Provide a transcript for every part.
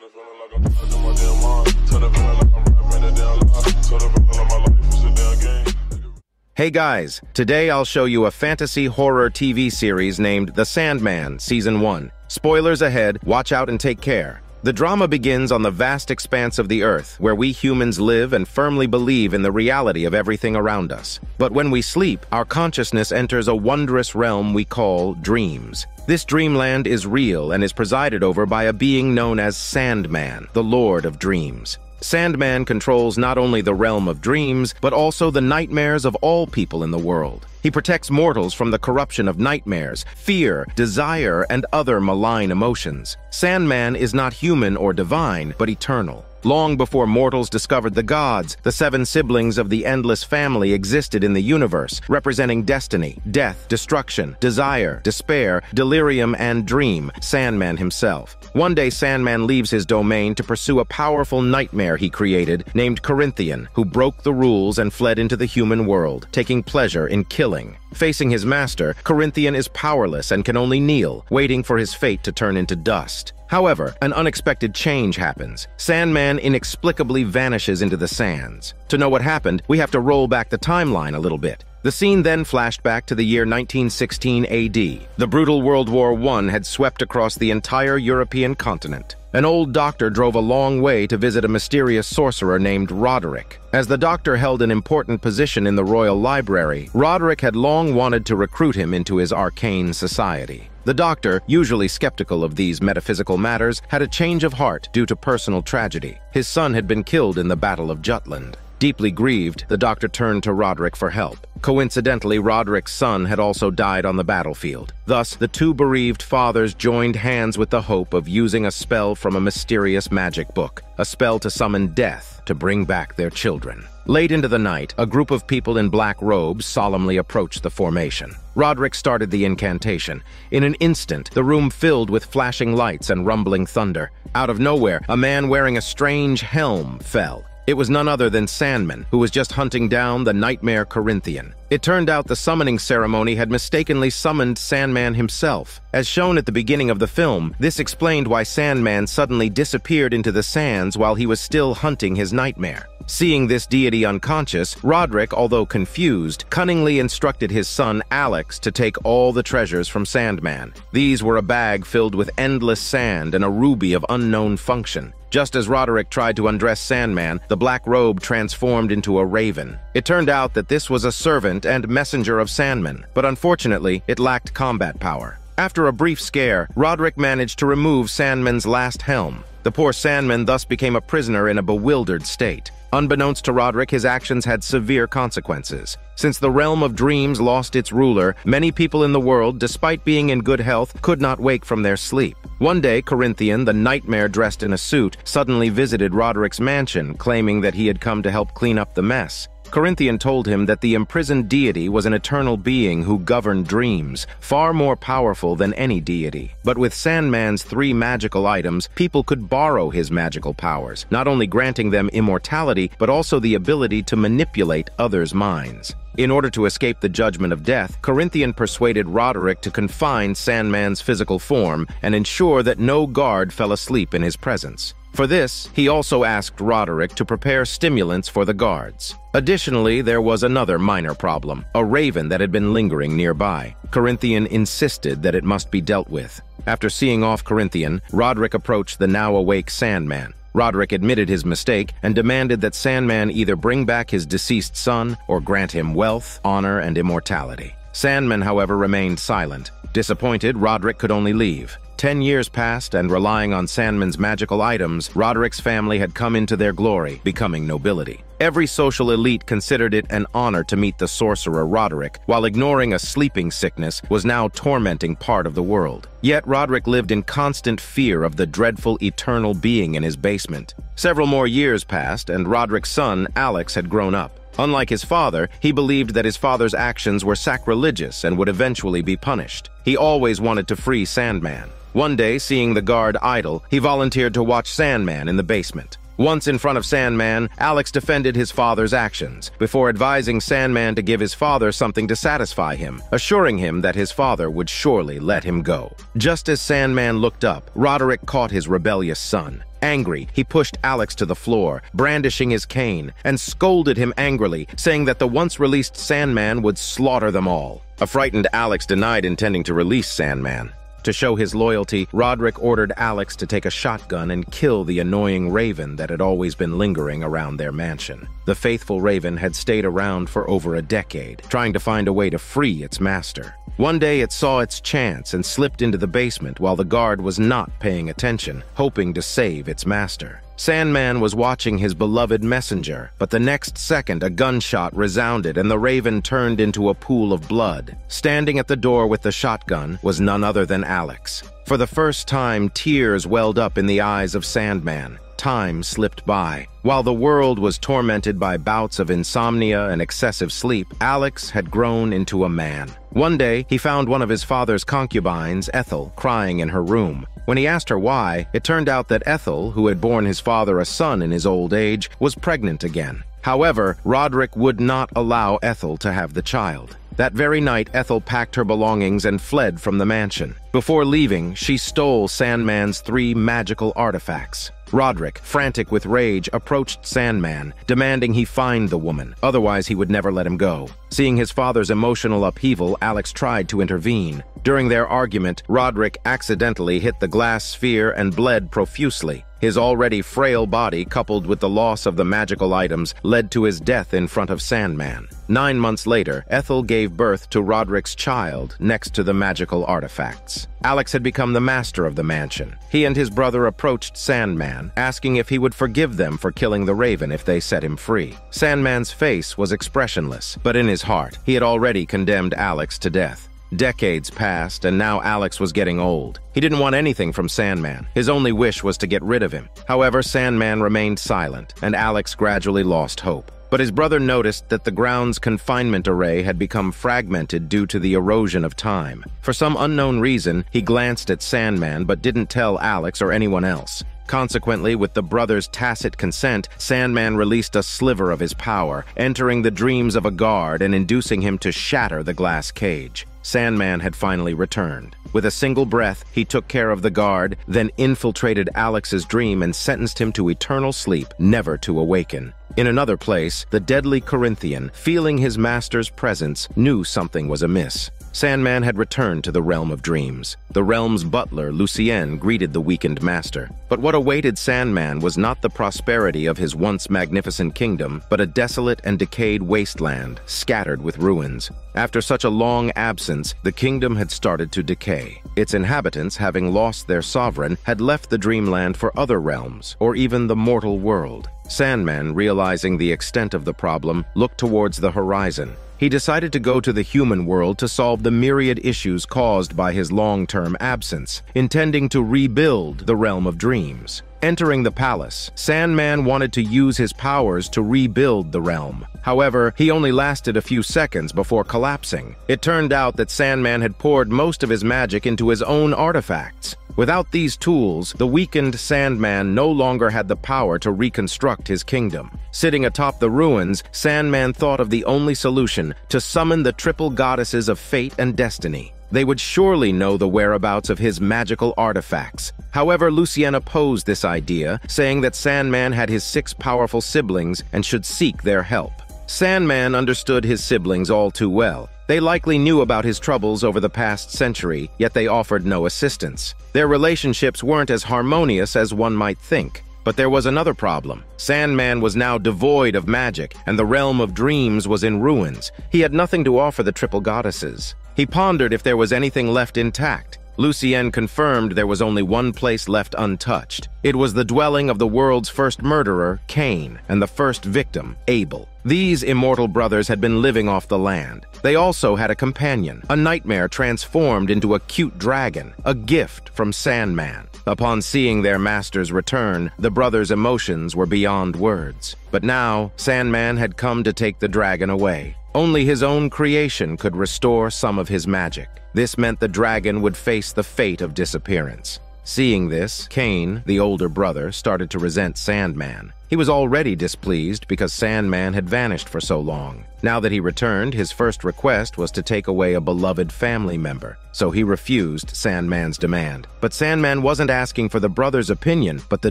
the feeling like I'm trapped in my damn mind. Tell the feeling like I'm rapping a damn lie. Tell the feeling like my life is a damn game. Hey guys, today I'll show you a fantasy horror TV series named The Sandman Season 1. Spoilers ahead, watch out and take care. The drama begins on the vast expanse of the Earth, where we humans live and firmly believe in the reality of everything around us. But when we sleep, our consciousness enters a wondrous realm we call dreams. This dreamland is real and is presided over by a being known as SANDMAN, the Lord of Dreams. SANDMAN controls not only the realm of dreams, but also the nightmares of all people in the world. He protects mortals from the corruption of nightmares, fear, desire, and other malign emotions. SANDMAN is not human or divine, but eternal. Long before mortals discovered the gods, the 7 siblings of the Endless Family existed in the universe, representing destiny, death, destruction, desire, despair, delirium, and dream, Sandman himself. One day, Sandman leaves his domain to pursue a powerful nightmare he created named Corinthian, who broke the rules and fled into the human world, taking pleasure in killing. Facing his master, Corinthian is powerless and can only kneel, waiting for his fate to turn into dust. However, an unexpected change happens. Sandman inexplicably vanishes into the sands. To know what happened, we have to roll back the timeline a little bit. The scene then flashed back to the year 1916 AD. The brutal World War I had swept across the entire European continent. An old doctor drove a long way to visit a mysterious sorcerer named Roderick. As the doctor held an important position in the Royal Library, Roderick had long wanted to recruit him into his arcane society. The doctor, usually skeptical of these metaphysical matters, had a change of heart due to personal tragedy. His son had been killed in the Battle of Jutland. Deeply grieved, the doctor turned to Roderick for help. Coincidentally, Roderick's son had also died on the battlefield. Thus, the 2 bereaved fathers joined hands with the hope of using a spell from a mysterious magic book, a spell to summon death to bring back their children. Late into the night, a group of people in black robes solemnly approached the formation. Roderick started the incantation. In an instant, the room filled with flashing lights and rumbling thunder. Out of nowhere, a man wearing a strange helm fell. It was none other than Sandman, who was just hunting down the nightmare Corinthian. It turned out the summoning ceremony had mistakenly summoned Sandman himself. As shown at the beginning of the film, this explained why Sandman suddenly disappeared into the sands while he was still hunting his nightmare. Seeing this deity unconscious, Roderick, although confused, cunningly instructed his son Alex to take all the treasures from Sandman. These were a bag filled with endless sand and a ruby of unknown function. Just as Roderick tried to undress Sandman, the black robe transformed into a raven. It turned out that this was a servant and messenger of Sandman, but unfortunately, it lacked combat power. After a brief scare, Roderick managed to remove Sandman's last helm. The poor Sandman thus became a prisoner in a bewildered state. Unbeknownst to Roderick, his actions had severe consequences. Since the realm of dreams lost its ruler, many people in the world, despite being in good health, could not wake from their sleep. One day, Corinthian, the nightmare dressed in a suit, suddenly visited Roderick's mansion, claiming that he had come to help clean up the mess. Corinthian told him that the imprisoned deity was an eternal being who governed dreams, far more powerful than any deity. But with Sandman's 3 magical items, people could borrow his magical powers, not only granting them immortality, but also the ability to manipulate others' minds. In order to escape the judgment of death, Corinthian persuaded Roderick to confine Sandman's physical form and ensure that no guard fell asleep in his presence. For this, he also asked Roderick to prepare stimulants for the guards. Additionally, there was another minor problem, a raven that had been lingering nearby. Corinthian insisted that it must be dealt with. After seeing off Corinthian, Roderick approached the now-awake Sandman. Roderick admitted his mistake and demanded that Sandman either bring back his deceased son or grant him wealth, honor, and immortality. Sandman, however, remained silent. Disappointed, Roderick could only leave. 10 years passed, and relying on Sandman's magical items, Roderick's family had come into their glory, becoming nobility. Every social elite considered it an honor to meet the sorcerer Roderick, while ignoring a sleeping sickness was now tormenting part of the world. Yet Roderick lived in constant fear of the dreadful eternal being in his basement. Several more years passed, and Roderick's son, Alex, had grown up. Unlike his father, he believed that his father's actions were sacrilegious and would eventually be punished. He always wanted to free Sandman. One day, seeing the guard idle, he volunteered to watch Sandman in the basement. Once in front of Sandman, Alex defended his father's actions, before advising Sandman to give his father something to satisfy him, assuring him that his father would surely let him go. Just as Sandman looked up, Roderick caught his rebellious son. Angry, he pushed Alex to the floor, brandishing his cane, and scolded him angrily, saying that the once-released Sandman would slaughter them all. A frightened Alex denied intending to release Sandman. To show his loyalty, Roderick ordered Alex to take a shotgun and kill the annoying raven that had always been lingering around their mansion. The faithful raven had stayed around for over a decade, trying to find a way to free its master. One day it saw its chance and slipped into the basement while the guard was not paying attention, hoping to save its master. Sandman was watching his beloved messenger, but the next second a gunshot resounded and the raven turned into a pool of blood. Standing at the door with the shotgun was none other than Alex. For the first time, tears welled up in the eyes of Sandman. Time slipped by. While the world was tormented by bouts of insomnia and excessive sleep, Alex had grown into a man. One day, he found one of his father's concubines, Ethel, crying in her room. When he asked her why, it turned out that Ethel, who had borne his father a son in his old age, was pregnant again. However, Roderick would not allow Ethel to have the child. That very night, Ethel packed her belongings and fled from the mansion. Before leaving, she stole Sandman's 3 magical artifacts. Roderick, frantic with rage, approached Sandman, demanding he find the woman, otherwise he would never let him go. Seeing his father's emotional upheaval, Alex tried to intervene. During their argument, Roderick accidentally hit the glass sphere and bled profusely. His already frail body, coupled with the loss of the magical items, led to his death in front of Sandman. 9 months later, Ethel gave birth to Roderick's child next to the magical artifacts. Alex had become the master of the mansion. He and his brother approached Sandman, asking if he would forgive them for killing the raven if they set him free. Sandman's face was expressionless, but in his heart, he had already condemned Alex to death. Decades passed, and now Alex was getting old. He didn't want anything from Sandman. His only wish was to get rid of him. However, Sandman remained silent, and Alex gradually lost hope. But his brother noticed that the ground's confinement array had become fragmented due to the erosion of time. For some unknown reason, he glanced at Sandman but didn't tell Alex or anyone else. Consequently, with the brothers' tacit consent, Sandman released a sliver of his power, entering the dreams of a guard and inducing him to shatter the glass cage. Sandman had finally returned. With a single breath, he took care of the guard, then infiltrated Alex's dream and sentenced him to eternal sleep, never to awaken. In another place, the deadly Corinthian, feeling his master's presence, knew something was amiss. Sandman had returned to the realm of dreams. The realm's butler, Lucien, greeted the weakened master. But what awaited Sandman was not the prosperity of his once magnificent kingdom, but a desolate and decayed wasteland, scattered with ruins. After such a long absence, the kingdom had started to decay. Its inhabitants, having lost their sovereign, had left the dreamland for other realms, or even the mortal world. Sandman, realizing the extent of the problem, looked towards the horizon. He decided to go to the human world to solve the myriad issues caused by his long-term absence, intending to rebuild the realm of dreams. Entering the palace, Sandman wanted to use his powers to rebuild the realm. However, he only lasted a few seconds before collapsing. It turned out that Sandman had poured most of his magic into his own artifacts. Without these tools, the weakened Sandman no longer had the power to reconstruct his kingdom. Sitting atop the ruins, Sandman thought of the only solution: to summon the triple goddesses of fate and destiny. They would surely know the whereabouts of his magical artifacts. However, Lucien opposed this idea, saying that Sandman had his 6 powerful siblings and should seek their help. Sandman understood his siblings all too well. They likely knew about his troubles over the past century, yet they offered no assistance. Their relationships weren't as harmonious as one might think. But there was another problem. Sandman was now devoid of magic, and the realm of dreams was in ruins. He had nothing to offer the triple goddesses. He pondered if there was anything left intact. Lucien confirmed there was only one place left untouched. It was the dwelling of the world's first murderer, Cain, and the first victim, Abel. These immortal brothers had been living off the land. They also had a companion, a nightmare transformed into a cute dragon, a gift from Sandman. Upon seeing their master's return, the brothers' emotions were beyond words. But now, Sandman had come to take the dragon away. Only his own creation could restore some of his magic. This meant the dragon would face the fate of disappearance. Seeing this, Cain, the older brother, started to resent Sandman. He was already displeased because Sandman had vanished for so long. Now that he returned, his first request was to take away a beloved family member, so he refused Sandman's demand. But Sandman wasn't asking for the brothers' opinion, but the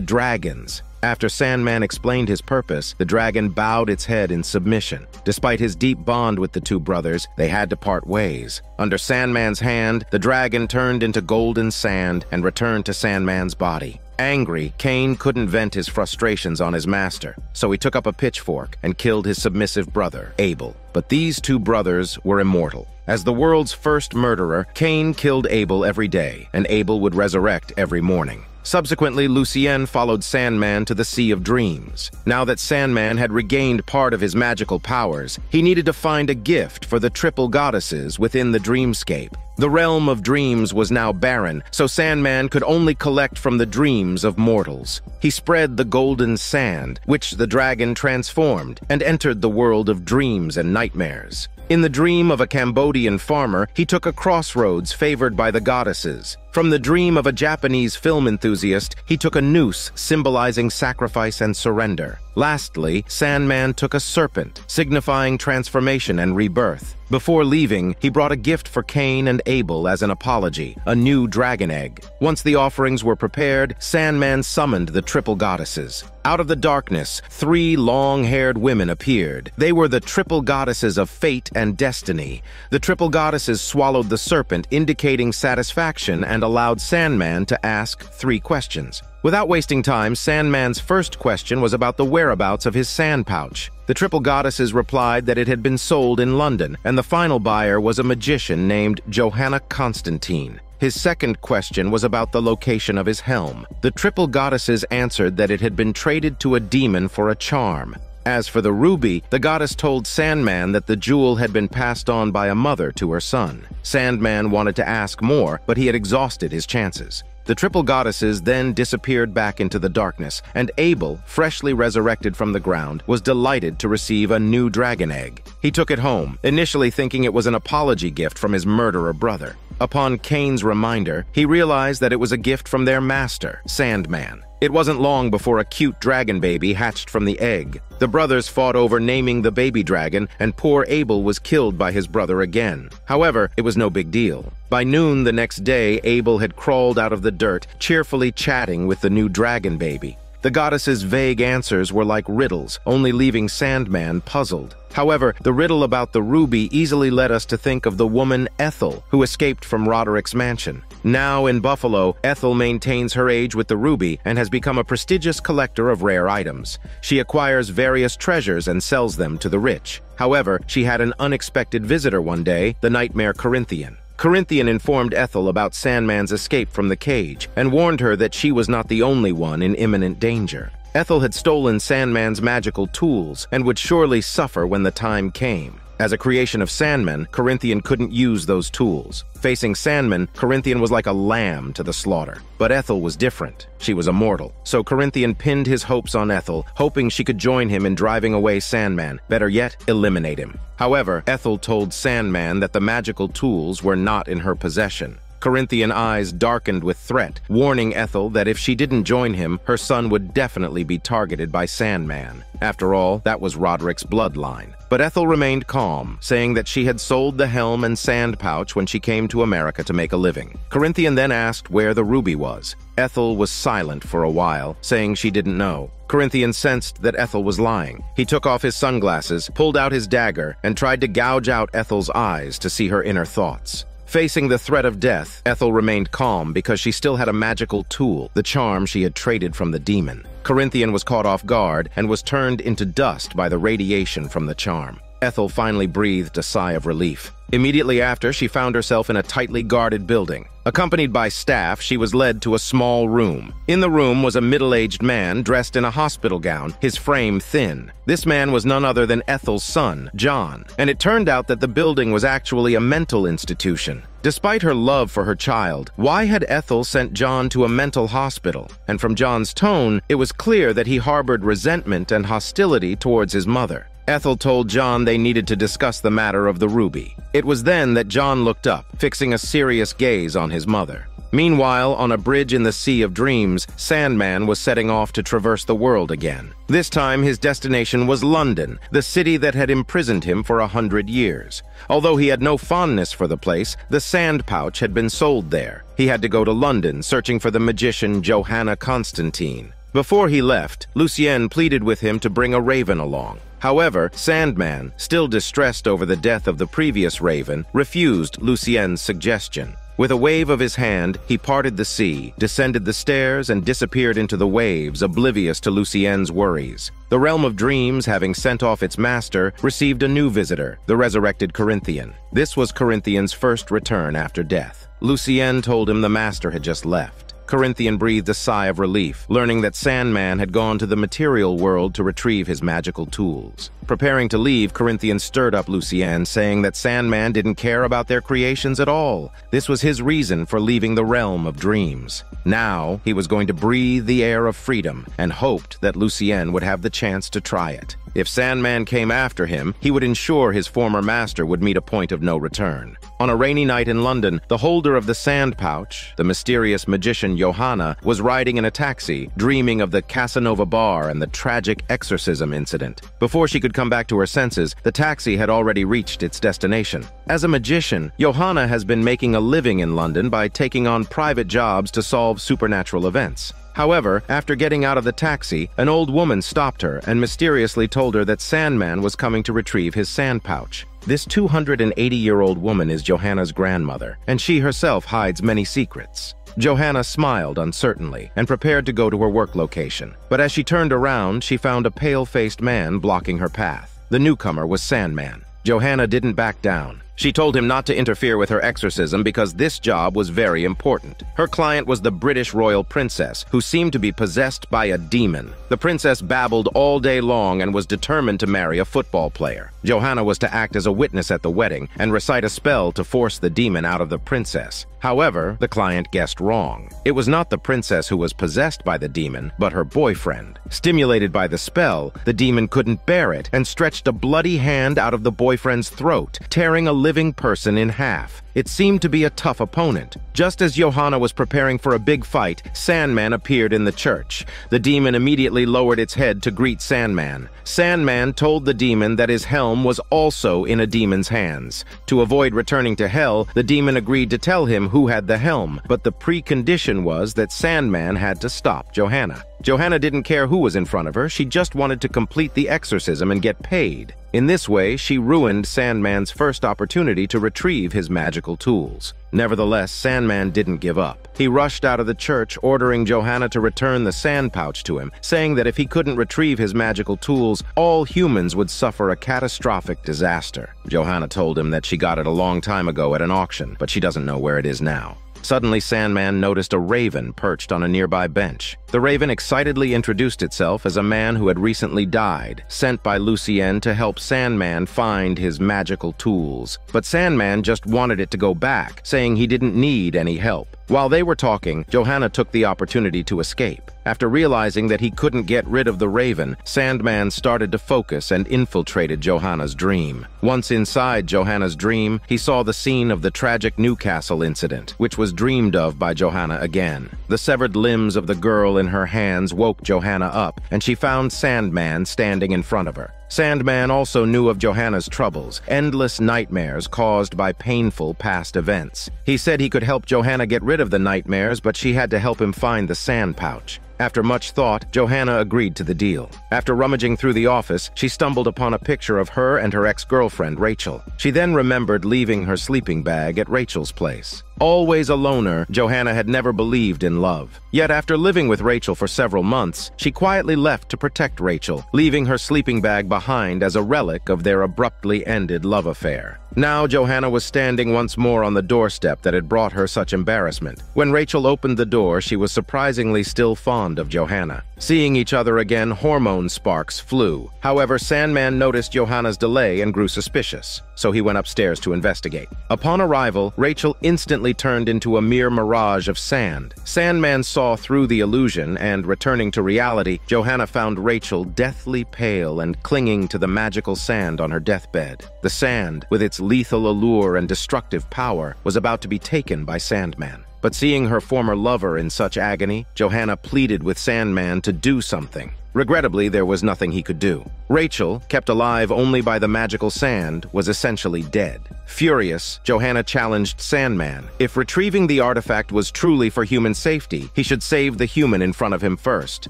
dragon's. After Sandman explained his purpose, the dragon bowed its head in submission. Despite his deep bond with the two brothers, they had to part ways. Under Sandman's hand, the dragon turned into golden sand and returned to Sandman's body. Angry, Cain couldn't vent his frustrations on his master, so he took up a pitchfork and killed his submissive brother, Abel. But these two brothers were immortal. As the world's first murderer, Cain killed Abel every day, and Abel would resurrect every morning. Subsequently, Lucien followed Sandman to the Sea of Dreams. Now that Sandman had regained part of his magical powers, he needed to find a gift for the triple goddesses within the dreamscape. The realm of dreams was now barren, so Sandman could only collect from the dreams of mortals. He spread the golden sand, which the dragon transformed, and entered the world of dreams and nightmares. In the dream of a Cambodian farmer, he took a crossroads favored by the goddesses. From the dream of a Japanese film enthusiast, he took a noose symbolizing sacrifice and surrender. Lastly, Sandman took a serpent, signifying transformation and rebirth. Before leaving, he brought a gift for Cain and Abel as an apology, a new dragon egg. Once the offerings were prepared, Sandman summoned the triple goddesses. Out of the darkness, 3 long-haired women appeared. They were the triple goddesses of fate and destiny. The triple goddesses swallowed the serpent, indicating satisfaction, and allowed Sandman to ask 3 questions. Without wasting time, Sandman's first question was about the whereabouts of his sand pouch. The triple goddesses replied that it had been sold in London, and the final buyer was a magician named Johanna Constantine. His second question was about the location of his helm. The triple goddesses answered that it had been traded to a demon for a charm. As for the ruby, the goddess told Sandman that the jewel had been passed on by a mother to her son. Sandman wanted to ask more, but he had exhausted his chances. The triple goddesses then disappeared back into the darkness, and Abel, freshly resurrected from the ground, was delighted to receive a new dragon egg. He took it home, initially thinking it was an apology gift from his murderer brother. Upon Cain's reminder, he realized that it was a gift from their master, Sandman. It wasn't long before a cute dragon baby hatched from the egg. The brothers fought over naming the baby dragon, and poor Abel was killed by his brother again. However, it was no big deal. By noon the next day, Abel had crawled out of the dirt, cheerfully chatting with the new dragon baby. The goddess's vague answers were like riddles, only leaving Sandman puzzled. However, the riddle about the ruby easily led us to think of the woman Ethel, who escaped from Roderick's mansion. Now in Buffalo, Ethel maintains her age with the ruby and has become a prestigious collector of rare items. She acquires various treasures and sells them to the rich. However, she had an unexpected visitor one day, the nightmare Corinthian. Corinthian informed Ethel about Sandman's escape from the cage and warned her that she was not the only one in imminent danger. Ethel had stolen Sandman's magical tools and would surely suffer when the time came. As a creation of Sandman, Corinthian couldn't use those tools. Facing Sandman, Corinthian was like a lamb to the slaughter. But Ethel was different. She was immortal. So Corinthian pinned his hopes on Ethel, hoping she could join him in driving away Sandman, better yet, eliminate him. However, Ethel told Sandman that the magical tools were not in her possession. Corinthian eyes darkened with threat, warning Ethel that if she didn't join him, her son would definitely be targeted by Sandman. After all, that was Roderick's bloodline. But Ethel remained calm, saying that she had sold the helm and sand pouch when she came to America to make a living. Corinthian then asked where the ruby was. Ethel was silent for a while, saying she didn't know. Corinthian sensed that Ethel was lying. He took off his sunglasses, pulled out his dagger, and tried to gouge out Ethel's eyes to see her inner thoughts. Facing the threat of death, Ethel remained calm because she still had a magical tool, the charm she had traded from the demon. Corinthian was caught off guard and was turned into dust by the radiation from the charm. Ethel finally breathed a sigh of relief. Immediately after, she found herself in a tightly guarded building. Accompanied by staff, she was led to a small room. In the room was a middle-aged man dressed in a hospital gown, his frame thin. This man was none other than Ethel's son, John, and it turned out that the building was actually a mental institution. Despite her love for her child, why had Ethel sent John to a mental hospital? And from John's tone, it was clear that he harbored resentment and hostility towards his mother. Ethel told John they needed to discuss the matter of the ruby. It was then that John looked up, fixing a serious gaze on his mother. Meanwhile, on a bridge in the Sea of Dreams, Sandman was setting off to traverse the world again. This time, his destination was London, the city that had imprisoned him for 100 years. Although he had no fondness for the place, the sand pouch had been sold there. He had to go to London, searching for the magician Johanna Constantine. Before he left, Lucien pleaded with him to bring a raven along. However, Sandman, still distressed over the death of the previous raven, refused Lucien's suggestion. With a wave of his hand, he parted the sea, descended the stairs, and disappeared into the waves, oblivious to Lucien's worries. The realm of dreams, having sent off its master, received a new visitor, the resurrected Corinthian. This was Corinthian's first return after death. Lucien told him the master had just left. Corinthian breathed a sigh of relief, learning that Sandman had gone to the material world to retrieve his magical tools. Preparing to leave, Corinthian stirred up Lucien, saying that Sandman didn't care about their creations at all. This was his reason for leaving the realm of dreams. Now, he was going to breathe the air of freedom, and hoped that Lucien would have the chance to try it. If Sandman came after him, he would ensure his former master would meet a point of no return. On a rainy night in London, the holder of the sand pouch, the mysterious magician Johanna, was riding in a taxi, dreaming of the Casanova bar and the tragic exorcism incident. Before she could come back to her senses, the taxi had already reached its destination. As a magician, Johanna has been making a living in London by taking on private jobs to solve supernatural events. However, after getting out of the taxi, an old woman stopped her and mysteriously told her that Sandman was coming to retrieve his sand pouch. This 280-year-old woman is Johanna's grandmother, and she herself hides many secrets. Johanna smiled uncertainly and prepared to go to her work location. But as she turned around, she found a pale-faced man blocking her path. The newcomer was Sandman. Johanna didn't back down. She told him not to interfere with her exorcism because this job was very important. Her client was the British royal princess, who seemed to be possessed by a demon. The princess babbled all day long and was determined to marry a football player. Johanna was to act as a witness at the wedding and recite a spell to force the demon out of the princess. However, the client guessed wrong. It was not the princess who was possessed by the demon, but her boyfriend. Stimulated by the spell, the demon couldn't bear it and stretched a bloody hand out of the boyfriend's throat, tearing a living person in half. It seemed to be a tough opponent. Just as Johanna was preparing for a big fight, Sandman appeared in the church. The demon immediately lowered its head to greet Sandman. Sandman told the demon that his helm was also in a demon's hands. To avoid returning to hell, the demon agreed to tell him who had the helm, but the precondition was that Sandman had to stop Johanna. Johanna didn't care who was in front of her, she just wanted to complete the exorcism and get paid. In this way, she ruined Sandman's first opportunity to retrieve his magical tools. Nevertheless, Sandman didn't give up. He rushed out of the church, ordering Johanna to return the sand pouch to him, saying that if he couldn't retrieve his magical tools, all humans would suffer a catastrophic disaster. Johanna told him that she got it a long time ago at an auction, but she doesn't know where it is now. Suddenly, Sandman noticed a raven perched on a nearby bench. The raven excitedly introduced itself as a man who had recently died, sent by Lucien to help Sandman find his magical tools. But Sandman just wanted it to go back, saying he didn't need any help. While they were talking, Johanna took the opportunity to escape. After realizing that he couldn't get rid of the raven, Sandman started to focus and infiltrated Johanna's dream. Once inside Johanna's dream, he saw the scene of the tragic Newcastle incident, which was dreamed of by Johanna again. The severed limbs of the girl in her hands woke Johanna up, and she found Sandman standing in front of her. Sandman also knew of Johanna's troubles, endless nightmares caused by painful past events. He said he could help Johanna get rid of the nightmares, but she had to help him find the sand pouch. After much thought, Johanna agreed to the deal. After rummaging through the office, she stumbled upon a picture of her and her ex-girlfriend, Rachel. She then remembered leaving her sleeping bag at Rachel's place. Always a loner, Johanna had never believed in love. Yet after living with Rachel for several months, she quietly left to protect Rachel, leaving her sleeping bag behind as a relic of their abruptly ended love affair. Now Johanna was standing once more on the doorstep that had brought her such embarrassment. When Rachel opened the door, she was surprisingly still fond of Johanna. Seeing each other again, hormone sparks flew. However, Sandman noticed Johanna's delay and grew suspicious, so he went upstairs to investigate. Upon arrival, Rachel instantly turned into a mere mirage of sand. Sandman saw through the illusion, and returning to reality, Johanna found Rachel deathly pale and clinging to the magical sand on her deathbed. The sand, with its lethal allure and destructive power, was about to be taken by Sandman. But seeing her former lover in such agony, Johanna pleaded with Sandman to do something. Regrettably, there was nothing he could do. Rachel, kept alive only by the magical sand, was essentially dead. Furious, Johanna challenged Sandman. If retrieving the artifact was truly for human safety, he should save the human in front of him first.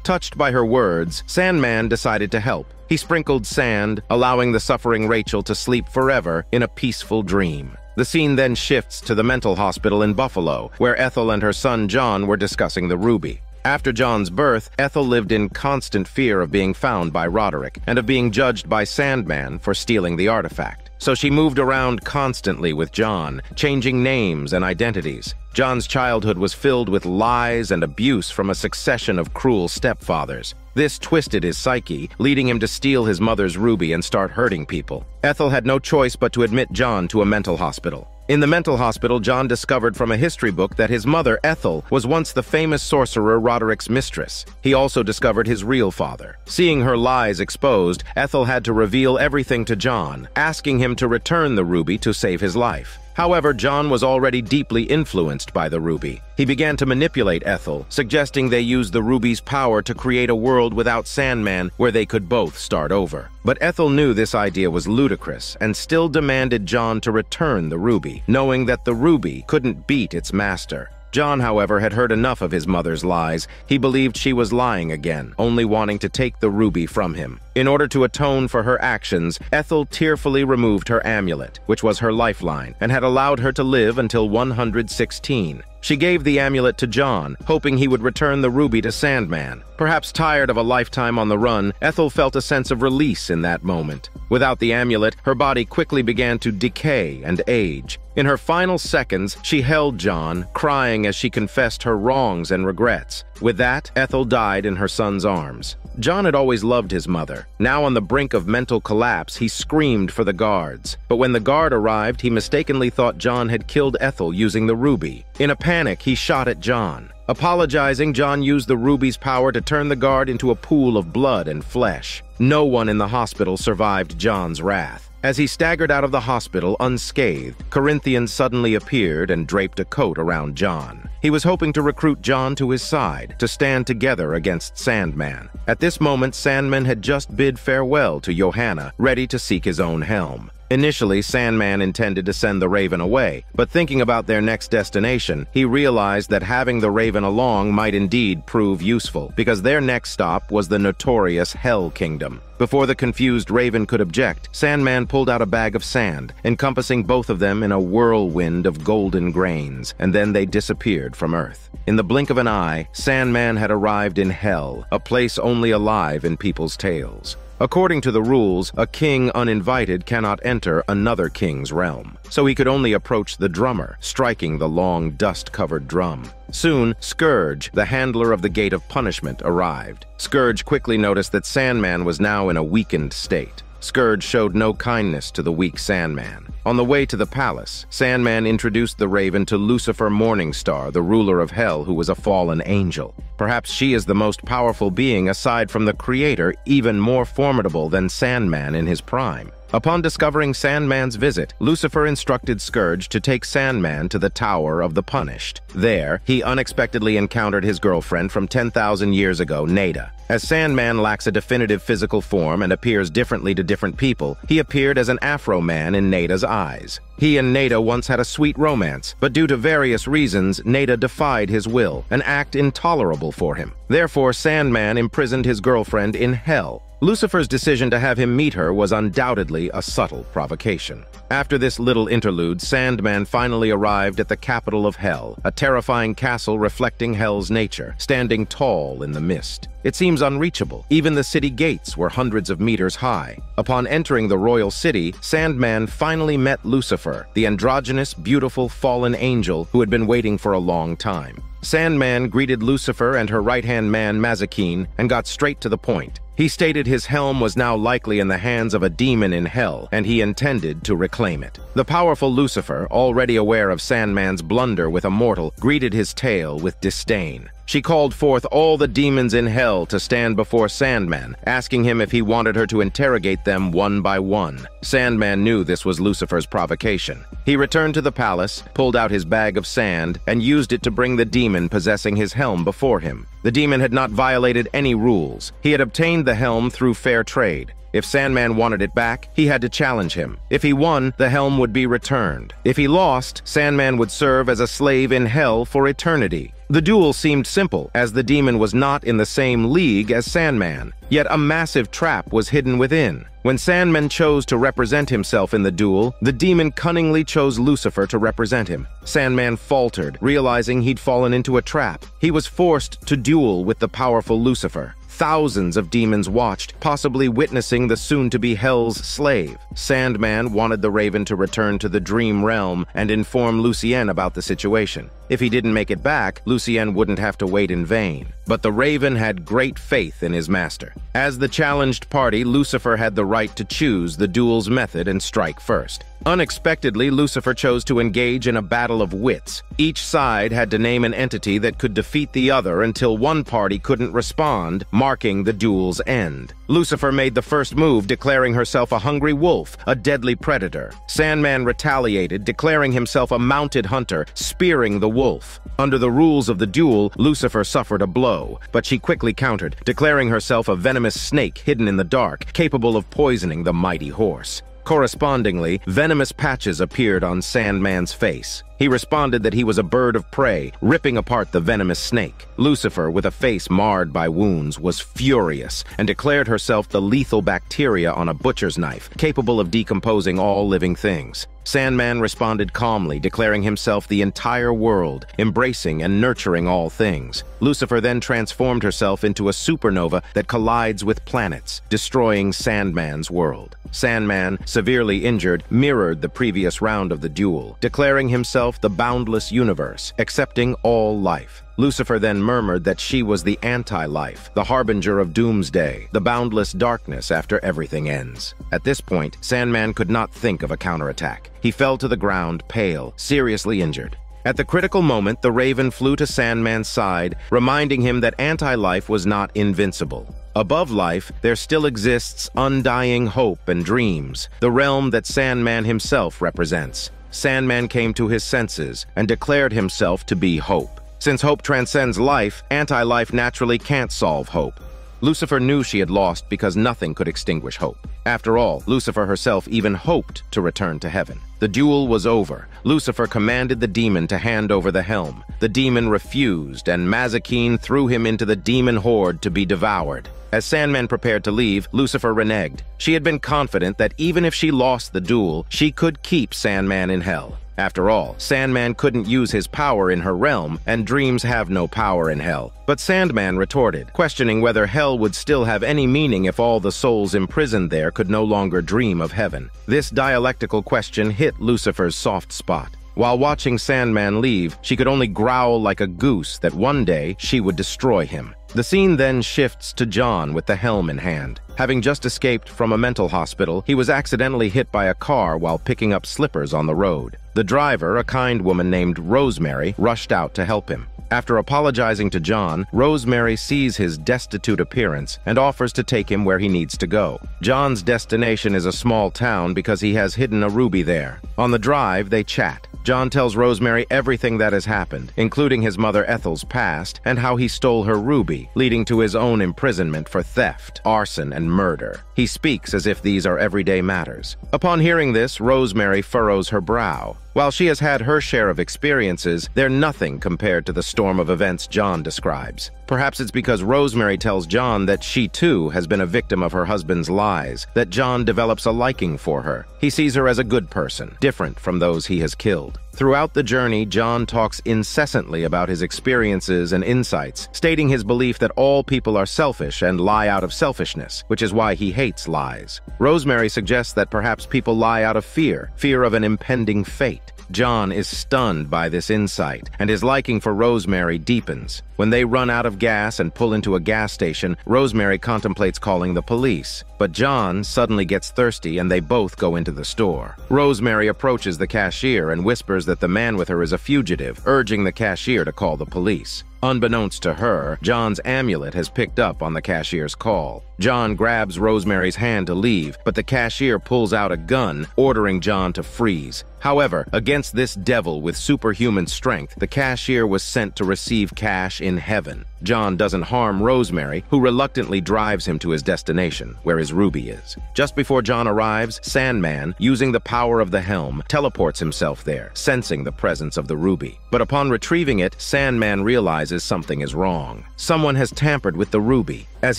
Touched by her words, Sandman decided to help. He sprinkled sand, allowing the suffering Rachel to sleep forever in a peaceful dream. The scene then shifts to the mental hospital in Buffalo, where Ethel and her son John were discussing the ruby. After John's birth, Ethel lived in constant fear of being found by Roderick and of being judged by Sandman for stealing the artifact. So she moved around constantly with John, changing names and identities. John's childhood was filled with lies and abuse from a succession of cruel stepfathers. This twisted his psyche, leading him to steal his mother's ruby and start hurting people. Ethel had no choice but to admit John to a mental hospital. In the mental hospital, John discovered from a history book that his mother, Ethel, was once the famous sorcerer Roderick's mistress. He also discovered his real father. Seeing her lies exposed, Ethel had to reveal everything to John, asking him to return the ruby to save his life. However, John was already deeply influenced by the ruby. He began to manipulate Ethel, suggesting they use the ruby's power to create a world without Sandman where they could both start over. But Ethel knew this idea was ludicrous and still demanded John to return the ruby, knowing that the ruby couldn't beat its master. John, however, had heard enough of his mother's lies. He believed she was lying again, only wanting to take the ruby from him. In order to atone for her actions, Ethel tearfully removed her amulet, which was her lifeline, and had allowed her to live until 116. She gave the amulet to John, hoping he would return the ruby to Sandman. Perhaps tired of a lifetime on the run, Ethel felt a sense of release in that moment. Without the amulet, her body quickly began to decay and age. In her final seconds, she held John, crying as she confessed her wrongs and regrets. With that, Ethel died in her son's arms. John had always loved his mother. Now on the brink of mental collapse, he screamed for the guards. But when the guard arrived, he mistakenly thought John had killed Ethel using the ruby. In a panic, he shot at John. Apologizing, John used the ruby's power to turn the guard into a pool of blood and flesh. No one in the hospital survived John's wrath. As he staggered out of the hospital unscathed, Corinthian suddenly appeared and draped a coat around John. He was hoping to recruit John to his side, to stand together against Sandman. At this moment, Sandman had just bid farewell to Johanna, ready to seek his own helm. Initially, Sandman intended to send the Raven away, but thinking about their next destination, he realized that having the Raven along might indeed prove useful, because their next stop was the notorious Hell Kingdom. Before the confused Raven could object, Sandman pulled out a bag of sand, encompassing both of them in a whirlwind of golden grains, and then they disappeared from Earth. In the blink of an eye, Sandman had arrived in Hell, a place only alive in people's tales. According to the rules, a king uninvited cannot enter another king's realm, so he could only approach the drummer, striking the long, dust-covered drum. Soon, Scourge, the handler of the Gate of Punishment, arrived. Scourge quickly noticed that Sandman was now in a weakened state. Scourge showed no kindness to the weak Sandman. On the way to the palace, Sandman introduced the Raven to Lucifer Morningstar, the ruler of Hell, who was a fallen angel. Perhaps she is the most powerful being aside from the Creator, even more formidable than Sandman in his prime. Upon discovering Sandman's visit, Lucifer instructed Scourge to take Sandman to the Tower of the Punished. There, he unexpectedly encountered his girlfriend from 10,000 years ago, Nada. As Sandman lacks a definitive physical form and appears differently to different people, he appeared as an Afro man in Nada's eyes. He and Nada once had a sweet romance, but due to various reasons, Nada defied his will, an act intolerable for him. Therefore, Sandman imprisoned his girlfriend in Hell. Lucifer's decision to have him meet her was undoubtedly a subtle provocation. After this little interlude, Sandman finally arrived at the capital of Hell, a terrifying castle reflecting Hell's nature, standing tall in the mist. It seems unreachable. Even the city gates were hundreds of meters high. Upon entering the royal city, Sandman finally met Lucifer, the androgynous, beautiful, fallen angel who had been waiting for a long time. Sandman greeted Lucifer and her right-hand man Mazikeen and got straight to the point. He stated his helm was now likely in the hands of a demon in Hell, and he intended to reclaim it. The powerful Lucifer, already aware of Sandman's blunder with a mortal, greeted his tale with disdain. She called forth all the demons in hell to stand before Sandman, asking him if he wanted her to interrogate them one by one. Sandman knew this was Lucifer's provocation. He returned to the palace, pulled out his bag of sand, and used it to bring the demon possessing his helm before him. The demon had not violated any rules. He had obtained the helm through fair trade. If Sandman wanted it back, he had to challenge him. If he won, the helm would be returned. If he lost, Sandman would serve as a slave in hell for eternity. The duel seemed simple, as the demon was not in the same league as Sandman. Yet a massive trap was hidden within. When Sandman chose to represent himself in the duel, the demon cunningly chose Lucifer to represent him. Sandman faltered, realizing he'd fallen into a trap. He was forced to duel with the powerful Lucifer. Thousands of demons watched, possibly witnessing the soon-to-be Hell's slave. Sandman wanted the Raven to return to the Dream Realm and inform Lucien about the situation. If he didn't make it back, Lucien wouldn't have to wait in vain. But the Raven had great faith in his master. As the challenged party, Lucifer had the right to choose the duel's method and strike first. Unexpectedly, Lucifer chose to engage in a battle of wits. Each side had to name an entity that could defeat the other until one party couldn't respond, marking the duel's end. Lucifer made the first move, declaring herself a hungry wolf, a deadly predator. Sandman retaliated, declaring himself a mounted hunter, spearing the wolf. Under the rules of the duel, Lucifer suffered a blow, but she quickly countered, declaring herself a venomous snake hidden in the dark, capable of poisoning the mighty horse. Correspondingly, venomous patches appeared on Sandman's face. He responded that he was a bird of prey, ripping apart the venomous snake. Lucifer, with a face marred by wounds, was furious and declared herself the lethal bacteria on a butcher's knife, capable of decomposing all living things. Sandman responded calmly, declaring himself the entire world, embracing and nurturing all things. Lucifer then transformed herself into a supernova that collides with planets, destroying Sandman's world. Sandman, severely injured, mirrored the previous round of the duel, declaring himself the boundless universe, accepting all life. Lucifer then murmured that she was the anti-life, the harbinger of doomsday, the boundless darkness after everything ends. At this point, Sandman could not think of a counterattack. He fell to the ground, pale, seriously injured. At the critical moment, the Raven flew to Sandman's side, reminding him that anti-life was not invincible. Above life, there still exists undying hope and dreams, the realm that Sandman himself represents. Sandman came to his senses and declared himself to be hope. Since hope transcends life, anti-life naturally can't solve hope. Lucifer knew she had lost because nothing could extinguish hope. After all, Lucifer herself even hoped to return to heaven. The duel was over. Lucifer commanded the demon to hand over the helm. The demon refused, and Mazikeen threw him into the demon horde to be devoured. As Sandman prepared to leave, Lucifer reneged. She had been confident that even if she lost the duel, she could keep Sandman in hell. After all, Sandman couldn't use his power in her realm, and dreams have no power in hell. But Sandman retorted, questioning whether hell would still have any meaning if all the souls imprisoned there could no longer dream of heaven. This dialectical question hit Lucifer's soft spot. While watching Sandman leave, she could only growl like a goose that one day she would destroy him. The scene then shifts to John with the helm in hand. Having just escaped from a mental hospital, he was accidentally hit by a car while picking up slippers on the road. The driver, a kind woman named Rosemary, rushed out to help him. After apologizing to John, Rosemary sees his destitute appearance and offers to take him where he needs to go. John's destination is a small town because he has hidden a ruby there. On the drive, they chat. John tells Rosemary everything that has happened, including his mother Ethel's past and how he stole her ruby, leading to his own imprisonment for theft, arson, and murder. He speaks as if these are everyday matters. Upon hearing this, Rosemary furrows her brow. While she has had her share of experiences, they're nothing compared to the storm of events John describes. Perhaps it's because Rosemary tells John that she too has been a victim of her husband's lies, that John develops a liking for her. He sees her as a good person, different from those he has killed. Throughout the journey, John talks incessantly about his experiences and insights, stating his belief that all people are selfish and lie out of selfishness, which is why he hates lies. Rosemary suggests that perhaps people lie out of fear of an impending fate. John is stunned by this insight, and his liking for Rosemary deepens. When they run out of gas and pull into a gas station, Rosemary contemplates calling the police. But John suddenly gets thirsty and they both go into the store. Rosemary approaches the cashier and whispers that the man with her is a fugitive, urging the cashier to call the police. Unbeknownst to her, John's amulet has picked up on the cashier's call. John grabs Rosemary's hand to leave, but the cashier pulls out a gun, ordering John to freeze. However, against this devil with superhuman strength, the cashier was sent to receive cash in heaven. John doesn't harm Rosemary, who reluctantly drives him to his destination, where his ruby is. Just before John arrives, Sandman, using the power of the helm, teleports himself there, sensing the presence of the ruby. But upon retrieving it, Sandman realizes something is wrong. Someone has tampered with the ruby. As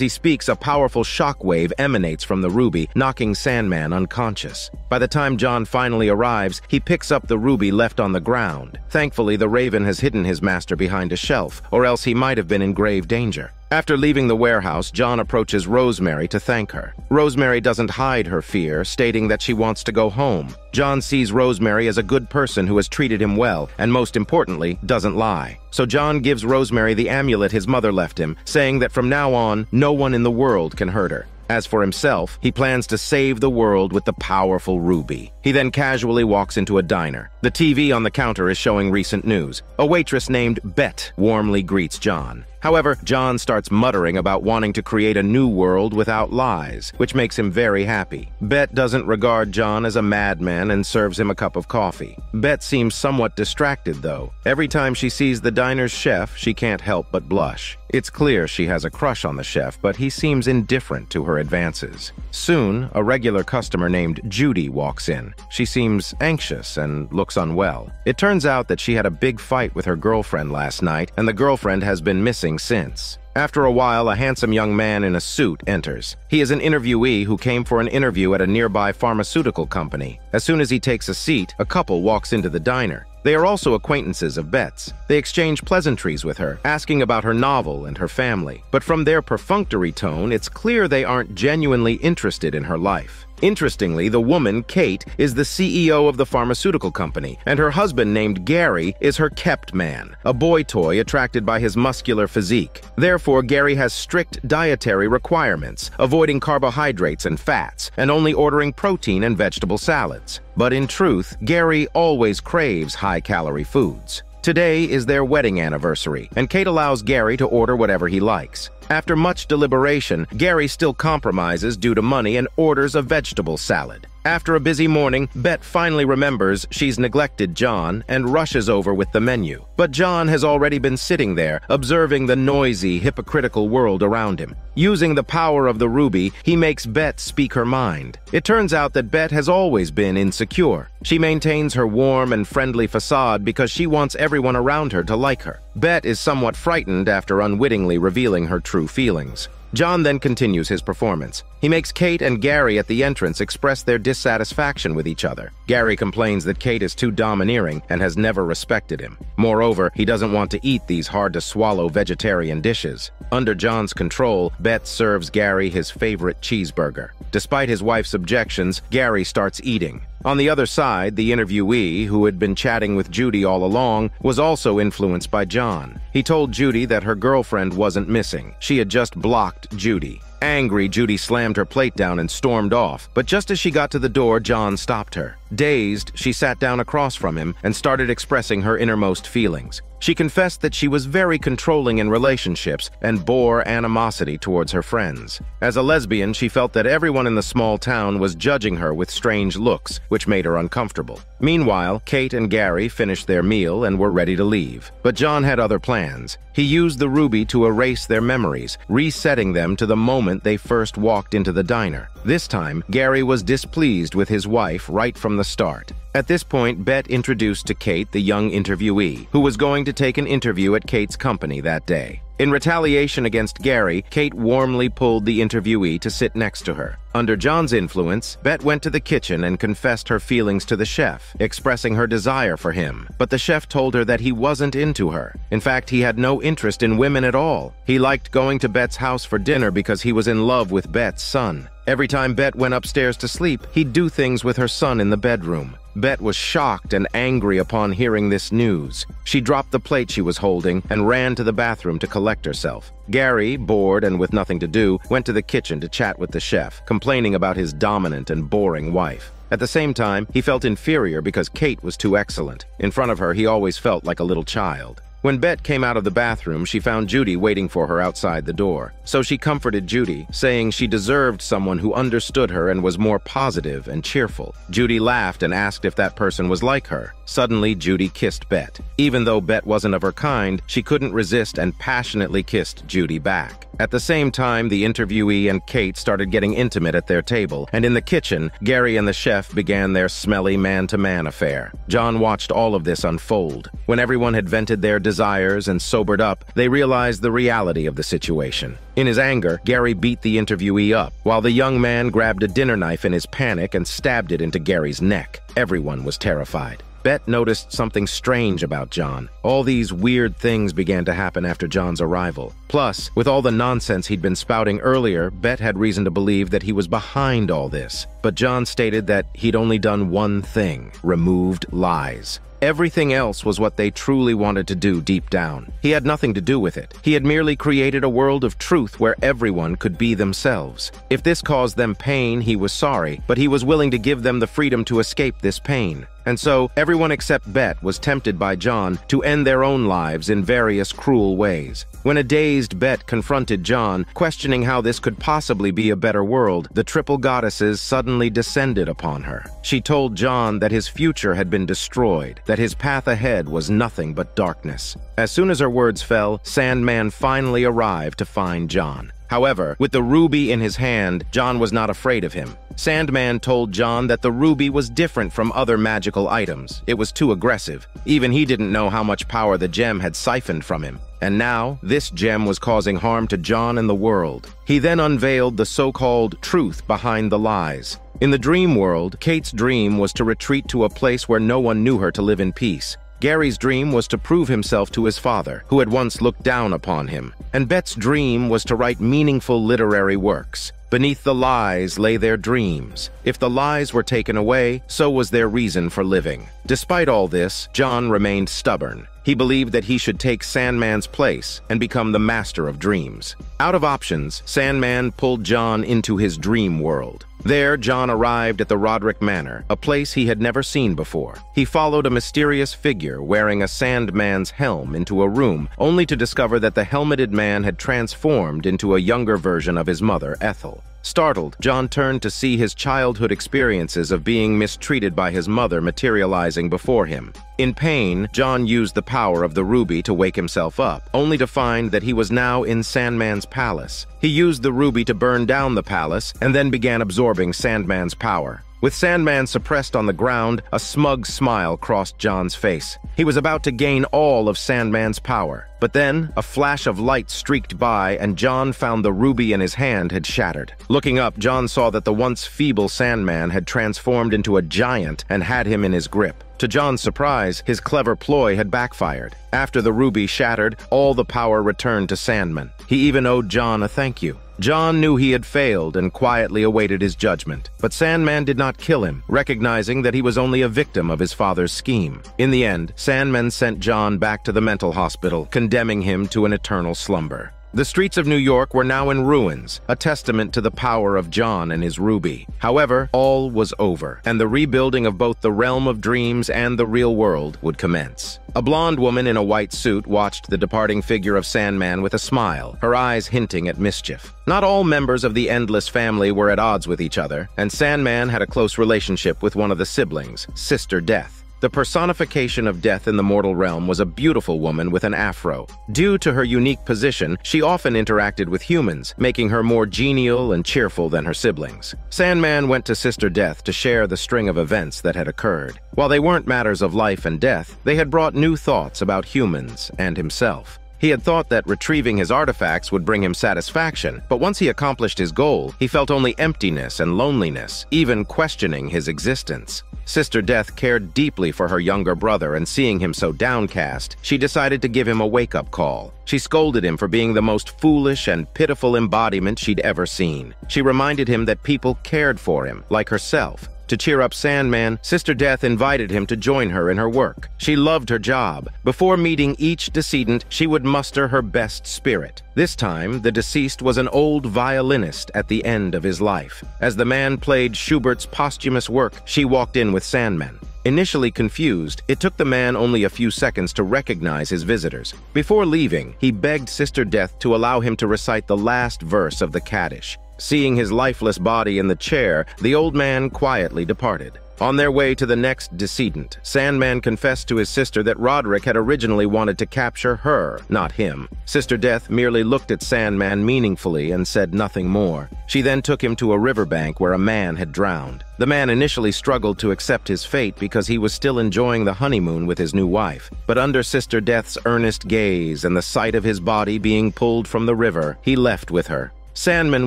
he speaks, a powerful shockwave emanates from the ruby, knocking Sandman unconscious. By the time John finally arrives, he picks up the ruby left on the ground. Thankfully, the Raven has hidden his master behind a shelf, or else he might have been in grave danger. After leaving the warehouse, John approaches Rosemary to thank her. Rosemary doesn't hide her fear, stating that she wants to go home. John sees Rosemary as a good person who has treated him well, and most importantly, doesn't lie. So John gives Rosemary the amulet his mother left him, saying that from now on, no one in the world can hurt her. As for himself, he plans to save the world with the powerful ruby. He then casually walks into a diner. The TV on the counter is showing recent news. A waitress named Bet warmly greets John. However, John starts muttering about wanting to create a new world without lies, which makes him very happy. Bet doesn't regard John as a madman and serves him a cup of coffee. Bet seems somewhat distracted, though. Every time she sees the diner's chef, she can't help but blush. It's clear she has a crush on the chef, but he seems indifferent to her advances. Soon, a regular customer named Judy walks in. She seems anxious and looks unwell. It turns out that she had a big fight with her girlfriend last night, and the girlfriend has been missing since. After a while, a handsome young man in a suit enters. He is an interviewee who came for an interview at a nearby pharmaceutical company. As soon as he takes a seat, a couple walks into the diner. They are also acquaintances of Bet's. They exchange pleasantries with her, asking about her novel and her family. But from their perfunctory tone, it's clear they aren't genuinely interested in her life. Interestingly, the woman, Kate, is the CEO of the pharmaceutical company, and her husband, named Gary, is her kept man, a boy toy attracted by his muscular physique. Therefore, Gary has strict dietary requirements, avoiding carbohydrates and fats, and only ordering protein and vegetable salads. But in truth, Gary always craves high-calorie foods. Today is their wedding anniversary, and Kate allows Gary to order whatever he likes. After much deliberation, Gary still compromises due to money and orders a vegetable salad. After a busy morning, Bet finally remembers she's neglected John and rushes over with the menu. But John has already been sitting there, observing the noisy, hypocritical world around him. Using the power of the ruby, he makes Bet speak her mind. It turns out that Bet has always been insecure. She maintains her warm and friendly facade because she wants everyone around her to like her. Bet is somewhat frightened after unwittingly revealing her true feelings. John then continues his performance. He makes Kate and Gary at the entrance express their dissatisfaction with each other. Gary complains that Kate is too domineering and has never respected him. Moreover, he doesn't want to eat these hard-to-swallow vegetarian dishes. Under John's control, Bet serves Gary his favorite cheeseburger. Despite his wife's objections, Gary starts eating. On the other side, the interviewee, who had been chatting with Judy all along, was also influenced by John. He told Judy that her girlfriend wasn't missing. She had just blocked Judy. Angry, Judy slammed her plate down and stormed off, but just as she got to the door, John stopped her. Dazed, she sat down across from him and started expressing her innermost feelings. She confessed that she was very controlling in relationships and bore animosity towards her friends. As a lesbian, she felt that everyone in the small town was judging her with strange looks, which made her uncomfortable. Meanwhile, Kate and Gary finished their meal and were ready to leave. But John had other plans. He used the ruby to erase their memories, resetting them to the moment they first walked into the diner. This time, Gary was displeased with his wife right from the start. At this point, Bet introduced to Kate the young interviewee, who was going to take an interview at Kate's company that day. In retaliation against Gary, Kate warmly pulled the interviewee to sit next to her. Under John's influence, Bet went to the kitchen and confessed her feelings to the chef, expressing her desire for him. But the chef told her that he wasn't into her. In fact, he had no interest in women at all. He liked going to Bet's house for dinner because he was in love with Bet's son. Every time Bet went upstairs to sleep, he'd do things with her son in the bedroom. Bet was shocked and angry upon hearing this news. She dropped the plate she was holding and ran to the bathroom to collect herself. Gary, bored and with nothing to do, went to the kitchen to chat with the chef, complaining about his dominant and boring wife. At the same time, he felt inferior because Kate was too excellent. In front of her, he always felt like a little child. When Bet came out of the bathroom, she found Judy waiting for her outside the door. So she comforted Judy, saying she deserved someone who understood her and was more positive and cheerful. Judy laughed and asked if that person was like her. Suddenly, Judy kissed Bet. Even though Bet wasn't of her kind, she couldn't resist and passionately kissed Judy back. At the same time, the interviewee and Kate started getting intimate at their table, and in the kitchen, Gary and the chef began their smelly man-to-man affair. John watched all of this unfold. When everyone had vented their desires and sobered up, they realized the reality of the situation. In his anger, Gary beat the interviewee up, while the young man grabbed a dinner knife in his panic and stabbed it into Gary's neck. Everyone was terrified. Bet noticed something strange about John. All these weird things began to happen after John's arrival. Plus, with all the nonsense he'd been spouting earlier, Bet had reason to believe that he was behind all this. But John stated that he'd only done one thing: removed lies. Everything else was what they truly wanted to do deep down. He had nothing to do with it. He had merely created a world of truth where everyone could be themselves. If this caused them pain, he was sorry, but he was willing to give them the freedom to escape this pain. And so, everyone except Bet was tempted by John to end their own lives in various cruel ways. When a dazed Bet confronted John, questioning how this could possibly be a better world, the triple goddesses suddenly descended upon her. She told John that his future had been destroyed, that his path ahead was nothing but darkness. As soon as her words fell, Sandman finally arrived to find John. However, with the ruby in his hand, John was not afraid of him. Sandman told John that the ruby was different from other magical items. It was too aggressive. Even he didn't know how much power the gem had siphoned from him. And now, this gem was causing harm to John and the world. He then unveiled the so-called truth behind the lies. In the dream world, Kate's dream was to retreat to a place where no one knew her to live in peace. Gary's dream was to prove himself to his father, who had once looked down upon him. And Bet's dream was to write meaningful literary works. Beneath the lies lay their dreams. If the lies were taken away, so was their reason for living. Despite all this, John remained stubborn. He believed that he should take Sandman's place and become the master of dreams. Out of options, Sandman pulled John into his dream world. There, John arrived at the Roderick Manor, a place he had never seen before. He followed a mysterious figure wearing a Sandman's helm into a room, only to discover that the helmeted man had transformed into a younger version of his mother, Ethel. Startled, John turned to see his childhood experiences of being mistreated by his mother materializing before him. In pain, John used the power of the ruby to wake himself up, only to find that he was now in Sandman's palace. He used the ruby to burn down the palace and then began absorbing Sandman's power. With Sandman suppressed on the ground, a smug smile crossed John's face. He was about to gain all of Sandman's power. But then, a flash of light streaked by, and John found the ruby in his hand had shattered. Looking up, John saw that the once feeble Sandman had transformed into a giant and had him in his grip. To John's surprise, his clever ploy had backfired. After the ruby shattered, all the power returned to Sandman. He even owed John a thank you. John knew he had failed and quietly awaited his judgment. But Sandman did not kill him, recognizing that he was only a victim of his father's scheme. In the end, Sandman sent John back to the mental hospital, condemning him to an eternal slumber. The streets of New York were now in ruins, a testament to the power of John and his ruby. However, all was over, and the rebuilding of both the realm of dreams and the real world would commence. A blonde woman in a white suit watched the departing figure of Sandman with a smile, her eyes hinting at mischief. Not all members of the Endless family were at odds with each other, and Sandman had a close relationship with one of the siblings, Sister Death. The personification of death in the mortal realm was a beautiful woman with an afro. Due to her unique position, she often interacted with humans, making her more genial and cheerful than her siblings. Sandman went to Sister Death to share the string of events that had occurred. While they weren't matters of life and death, they had brought new thoughts about humans and himself. He had thought that retrieving his artifacts would bring him satisfaction, but once he accomplished his goal, he felt only emptiness and loneliness, even questioning his existence. Sister Death cared deeply for her younger brother, and seeing him so downcast, she decided to give him a wake-up call. She scolded him for being the most foolish and pitiful embodiment she'd ever seen. She reminded him that people cared for him, like herself. To cheer up Sandman, Sister Death invited him to join her in her work. She loved her job. Before meeting each decedent, she would muster her best spirit. This time, the deceased was an old violinist at the end of his life. As the man played Schubert's posthumous work, she walked in with Sandman. Initially confused, it took the man only a few seconds to recognize his visitors. Before leaving, he begged Sister Death to allow him to recite the last verse of the Kaddish. Seeing his lifeless body in the chair, the old man quietly departed. On their way to the next decedent, Sandman confessed to his sister that Roderick had originally wanted to capture her, not him. Sister Death merely looked at Sandman meaningfully and said nothing more. She then took him to a riverbank where a man had drowned. The man initially struggled to accept his fate because he was still enjoying the honeymoon with his new wife. But under Sister Death's earnest gaze and the sight of his body being pulled from the river, he left with her. Sandman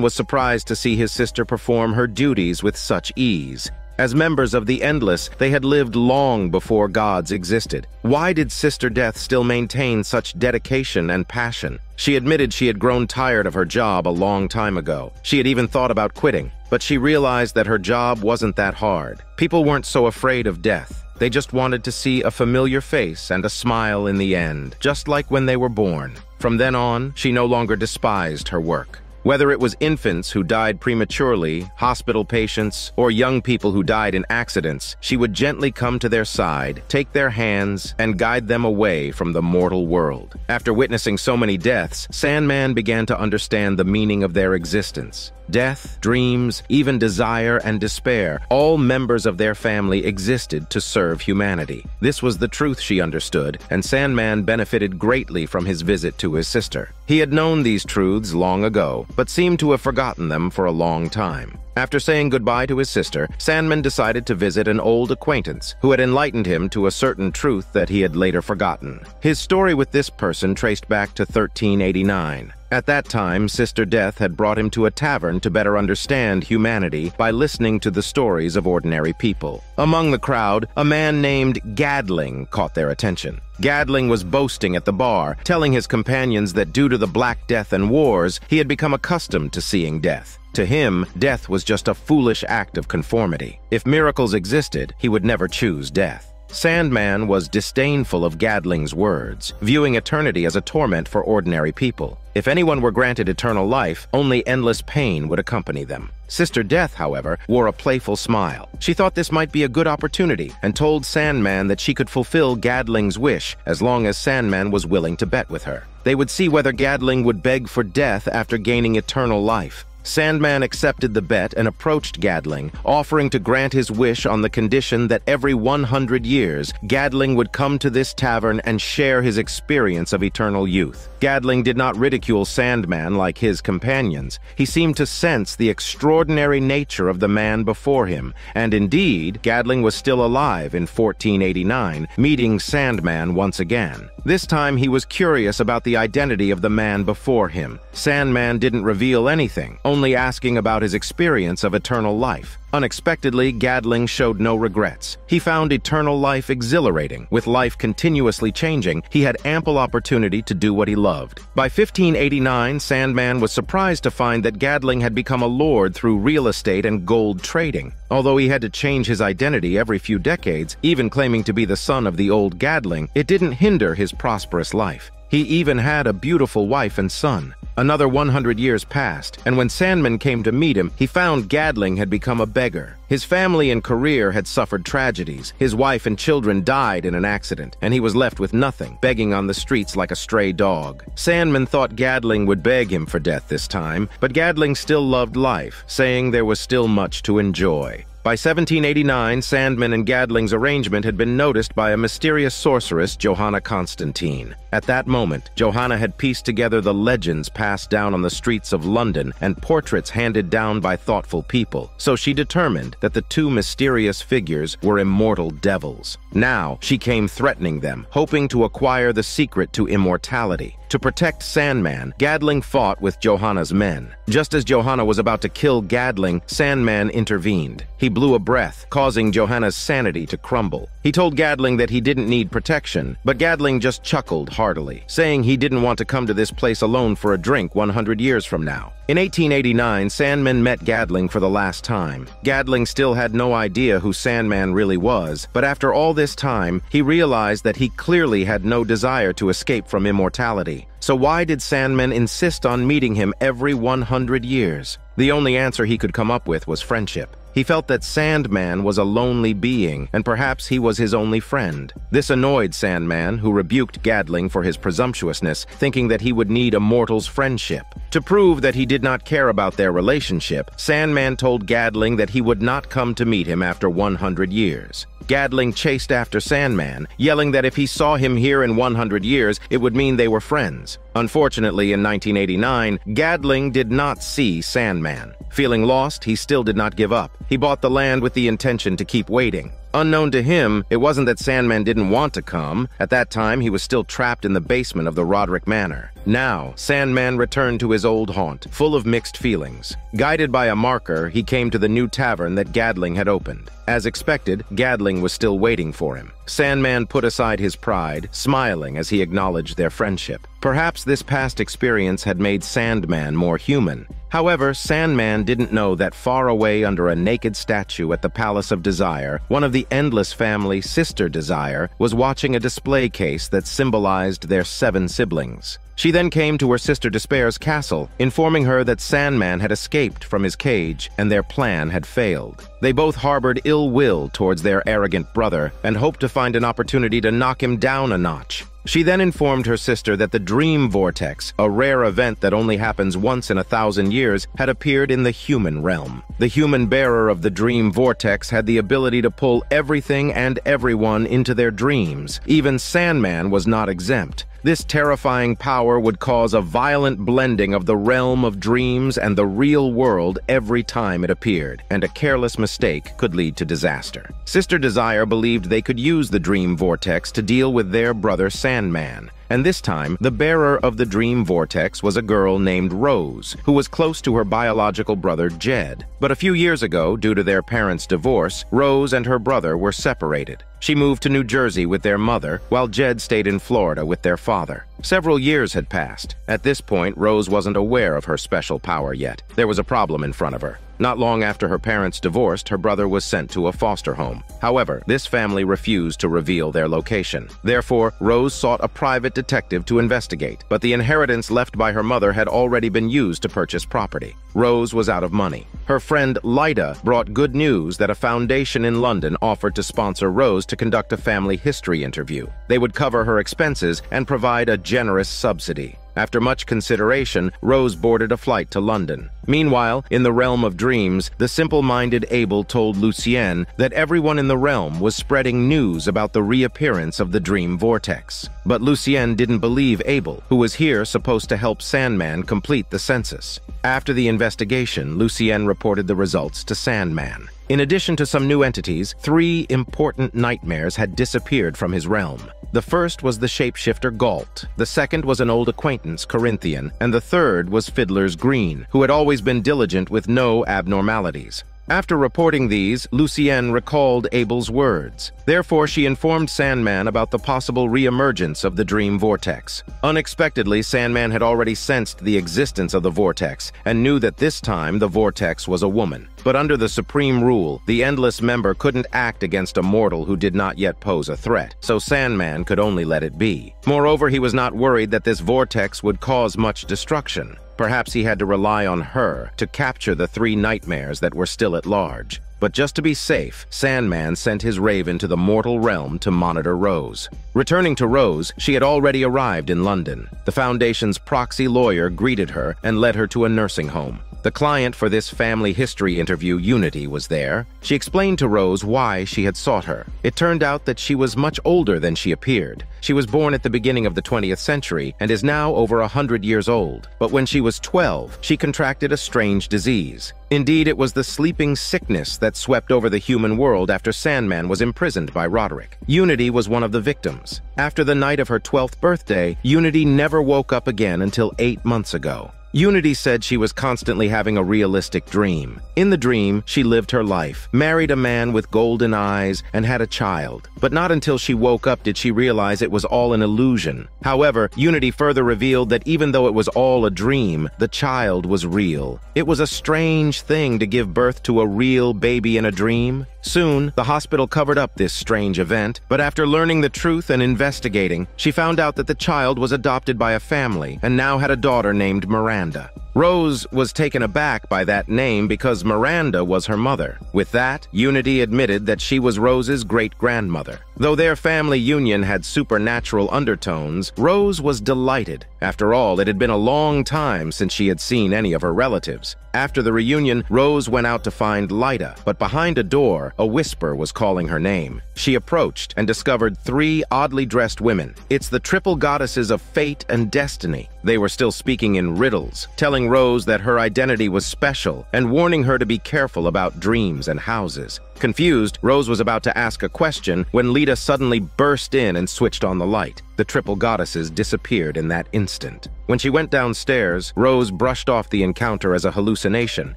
was surprised to see his sister perform her duties with such ease. As members of the Endless, they had lived long before gods existed. Why did Sister Death still maintain such dedication and passion? She admitted she had grown tired of her job a long time ago. She had even thought about quitting, but she realized that her job wasn't that hard. People weren't so afraid of death. They just wanted to see a familiar face and a smile in the end, just like when they were born. From then on, she no longer despised her work. Whether it was infants who died prematurely, hospital patients, or young people who died in accidents, she would gently come to their side, take their hands, and guide them away from the mortal world. After witnessing so many deaths, Sandman began to understand the meaning of their existence. Death, dreams, even desire and despair, all members of their family existed to serve humanity. This was the truth she understood, and Sandman benefited greatly from his visit to his sister. He had known these truths long ago, but seemed to have forgotten them for a long time. After saying goodbye to his sister, Sandman decided to visit an old acquaintance who had enlightened him to a certain truth that he had later forgotten. His story with this person traced back to 1389. At that time, Sister Death had brought him to a tavern to better understand humanity by listening to the stories of ordinary people. Among the crowd, a man named Gadling caught their attention. Gadling was boasting at the bar, telling his companions that due to the Black Death and wars, he had become accustomed to seeing death. To him, death was just a foolish act of conformity. If miracles existed, he would never choose death. Sandman was disdainful of Gadling's words, viewing eternity as a torment for ordinary people. If anyone were granted eternal life, only endless pain would accompany them. Sister Death, however, wore a playful smile. She thought this might be a good opportunity and told Sandman that she could fulfill Gadling's wish as long as Sandman was willing to bet with her. They would see whether Gadling would beg for death after gaining eternal life. Sandman accepted the bet and approached Gadling, offering to grant his wish on the condition that every 100 years, Gadling would come to this tavern and share his experience of eternal youth. Gadling did not ridicule Sandman like his companions. He seemed to sense the extraordinary nature of the man before him, and indeed, Gadling was still alive in 1489, meeting Sandman once again. This time he was curious about the identity of the man before him. Sandman didn't reveal anything, only asking about his experience of eternal life. Unexpectedly, Gadling showed no regrets. He found eternal life exhilarating. With life continuously changing, he had ample opportunity to do what he loved. By 1589, Sandman was surprised to find that Gadling had become a lord through real estate and gold trading. Although he had to change his identity every few decades, even claiming to be the son of the old Gadling, it didn't hinder his prosperous life. He even had a beautiful wife and son. Another 100 years passed, and when Sandman came to meet him, he found Gadling had become a beggar. His family and career had suffered tragedies. His wife and children died in an accident, and he was left with nothing, begging on the streets like a stray dog. Sandman thought Gadling would beg him for death this time, but Gadling still loved life, saying there was still much to enjoy. By 1789, Sandman and Gadling's arrangement had been noticed by a mysterious sorceress, Johanna Constantine. At that moment, Johanna had pieced together the legends passed down on the streets of London and portraits handed down by thoughtful people, so she determined that the two mysterious figures were immortal devils. Now, she came threatening them, hoping to acquire the secret to immortality. To protect Sandman, Gadling fought with Johanna's men. Just as Johanna was about to kill Gadling, Sandman intervened. He blew a breath, causing Johanna's sanity to crumble. He told Gadling that he didn't need protection, but Gadling just chuckled heartily, saying he didn't want to come to this place alone for a drink 100 years from now. In 1889, Sandman met Gadling for the last time. Gadling still had no idea who Sandman really was, but after all this time, he realized that he clearly had no desire to escape from immortality. So why did Sandman insist on meeting him every 100 years? The only answer he could come up with was friendship. He felt that Sandman was a lonely being, and perhaps he was his only friend. This annoyed Sandman, who rebuked Gadling for his presumptuousness, thinking that he would need a mortal's friendship. To prove that he did not care about their relationship, Sandman told Gadling that he would not come to meet him after 100 years. Gadling chased after Sandman, yelling that if he saw him here in 100 years, it would mean they were friends. Unfortunately, in 1989, Gadling did not see Sandman. Feeling lost, he still did not give up. He bought the land with the intention to keep waiting. Unknown to him, it wasn't that Sandman didn't want to come. At that time, he was still trapped in the basement of the Roderick Manor. Now, Sandman returned to his old haunt, full of mixed feelings. Guided by a marker, he came to the new tavern that Gadling had opened. As expected, Gadling was still waiting for him. Sandman put aside his pride, smiling as he acknowledged their friendship. Perhaps this past experience had made Sandman more human. However, Sandman didn't know that far away under a naked statue at the Palace of Desire, one of the Endless family, Sister Desire, was watching a display case that symbolized their 7 siblings. She then came to her sister Despair's castle, informing her that Sandman had escaped from his cage and their plan had failed. They both harbored ill will towards their arrogant brother and hoped to find an opportunity to knock him down a notch. She then informed her sister that the Dream Vortex, a rare event that only happens once in 1,000 years, had appeared in the human realm. The human bearer of the Dream Vortex had the ability to pull everything and everyone into their dreams. Even Sandman was not exempt. This terrifying power would cause a violent blending of the realm of dreams and the real world every time it appeared, and a careless mistake could lead to disaster. Sister Desire believed they could use the Dream Vortex to deal with their brother Sandman. And this time, the bearer of the Dream Vortex was a girl named Rose, who was close to her biological brother Jed. But a few years ago, due to their parents' divorce, Rose and her brother were separated. She moved to New Jersey with their mother, while Jed stayed in Florida with their father. Several years had passed. At this point, Rose wasn't aware of her special power yet. There was a problem in front of her. Not long after her parents divorced, her brother was sent to a foster home. However, this family refused to reveal their location. Therefore, Rose sought a private detective to investigate, but the inheritance left by her mother had already been used to purchase property. Rose was out of money. Her friend Lyda brought good news that a foundation in London offered to sponsor Rose to conduct a family history interview. They would cover her expenses and provide a generous subsidy. After much consideration, Rose boarded a flight to London. Meanwhile, in the realm of dreams, the simple-minded Abel told Lucienne that everyone in the realm was spreading news about the reappearance of the Dream Vortex. But Lucienne didn't believe Abel, who was here supposed to help Sandman complete the census. After the investigation, Lucienne reported the results to Sandman. In addition to some new entities, 3 important nightmares had disappeared from his realm. The first was the shapeshifter Galt, the second was an old acquaintance, Corinthian, and the third was Fiddler's Green, who had always been diligent with no abnormalities. After reporting these, Lucienne recalled Abel's words. Therefore, she informed Sandman about the possible reemergence of the Dream Vortex. Unexpectedly, Sandman had already sensed the existence of the Vortex and knew that this time the Vortex was a woman. But under the supreme rule, the Endless member couldn't act against a mortal who did not yet pose a threat, so Sandman could only let it be. Moreover, he was not worried that this Vortex would cause much destruction. Perhaps he had to rely on her to capture the 3 nightmares that were still at large. But just to be safe, Sandman sent his raven to the mortal realm to monitor Rose. Returning to Rose, she had already arrived in London. The Foundation's proxy lawyer greeted her and led her to a nursing home. The client for this family history interview, Unity, was there. She explained to Rose why she had sought her. It turned out that she was much older than she appeared. She was born at the beginning of the 20th century and is now over 100 years old. But when she was 12, she contracted a strange disease. Indeed, it was the sleeping sickness that swept over the human world after Sandman was imprisoned by Roderick. Unity was one of the victims. After the night of her 12th birthday, Unity never woke up again until 8 months ago. Unity said she was constantly having a realistic dream. In the dream, she lived her life, married a man with golden eyes, and had a child. But not until she woke up did she realize it was all an illusion. However, Unity further revealed that even though it was all a dream, the child was real. It was a strange thing to give birth to a real baby in a dream. Soon, the hospital covered up this strange event, but after learning the truth and investigating, she found out that the child was adopted by a family and now had a daughter named Miranda. Rose was taken aback by that name because Miranda was her mother. With that, Unity admitted that she was Rose's great-grandmother. Though their family union had supernatural undertones, Rose was delighted. After all, it had been a long time since she had seen any of her relatives. After the reunion, Rose went out to find Lyda, but behind a door, a whisper was calling her name. She approached and discovered 3 oddly dressed women. It's the triple goddesses of fate and destiny. They were still speaking in riddles, telling Rose that her identity was special and warning her to be careful about dreams and houses. Confused, Rose was about to ask a question when Lyda suddenly burst in and switched on the light. The triple goddesses disappeared in that instant. When she went downstairs, Rose brushed off the encounter as a hallucination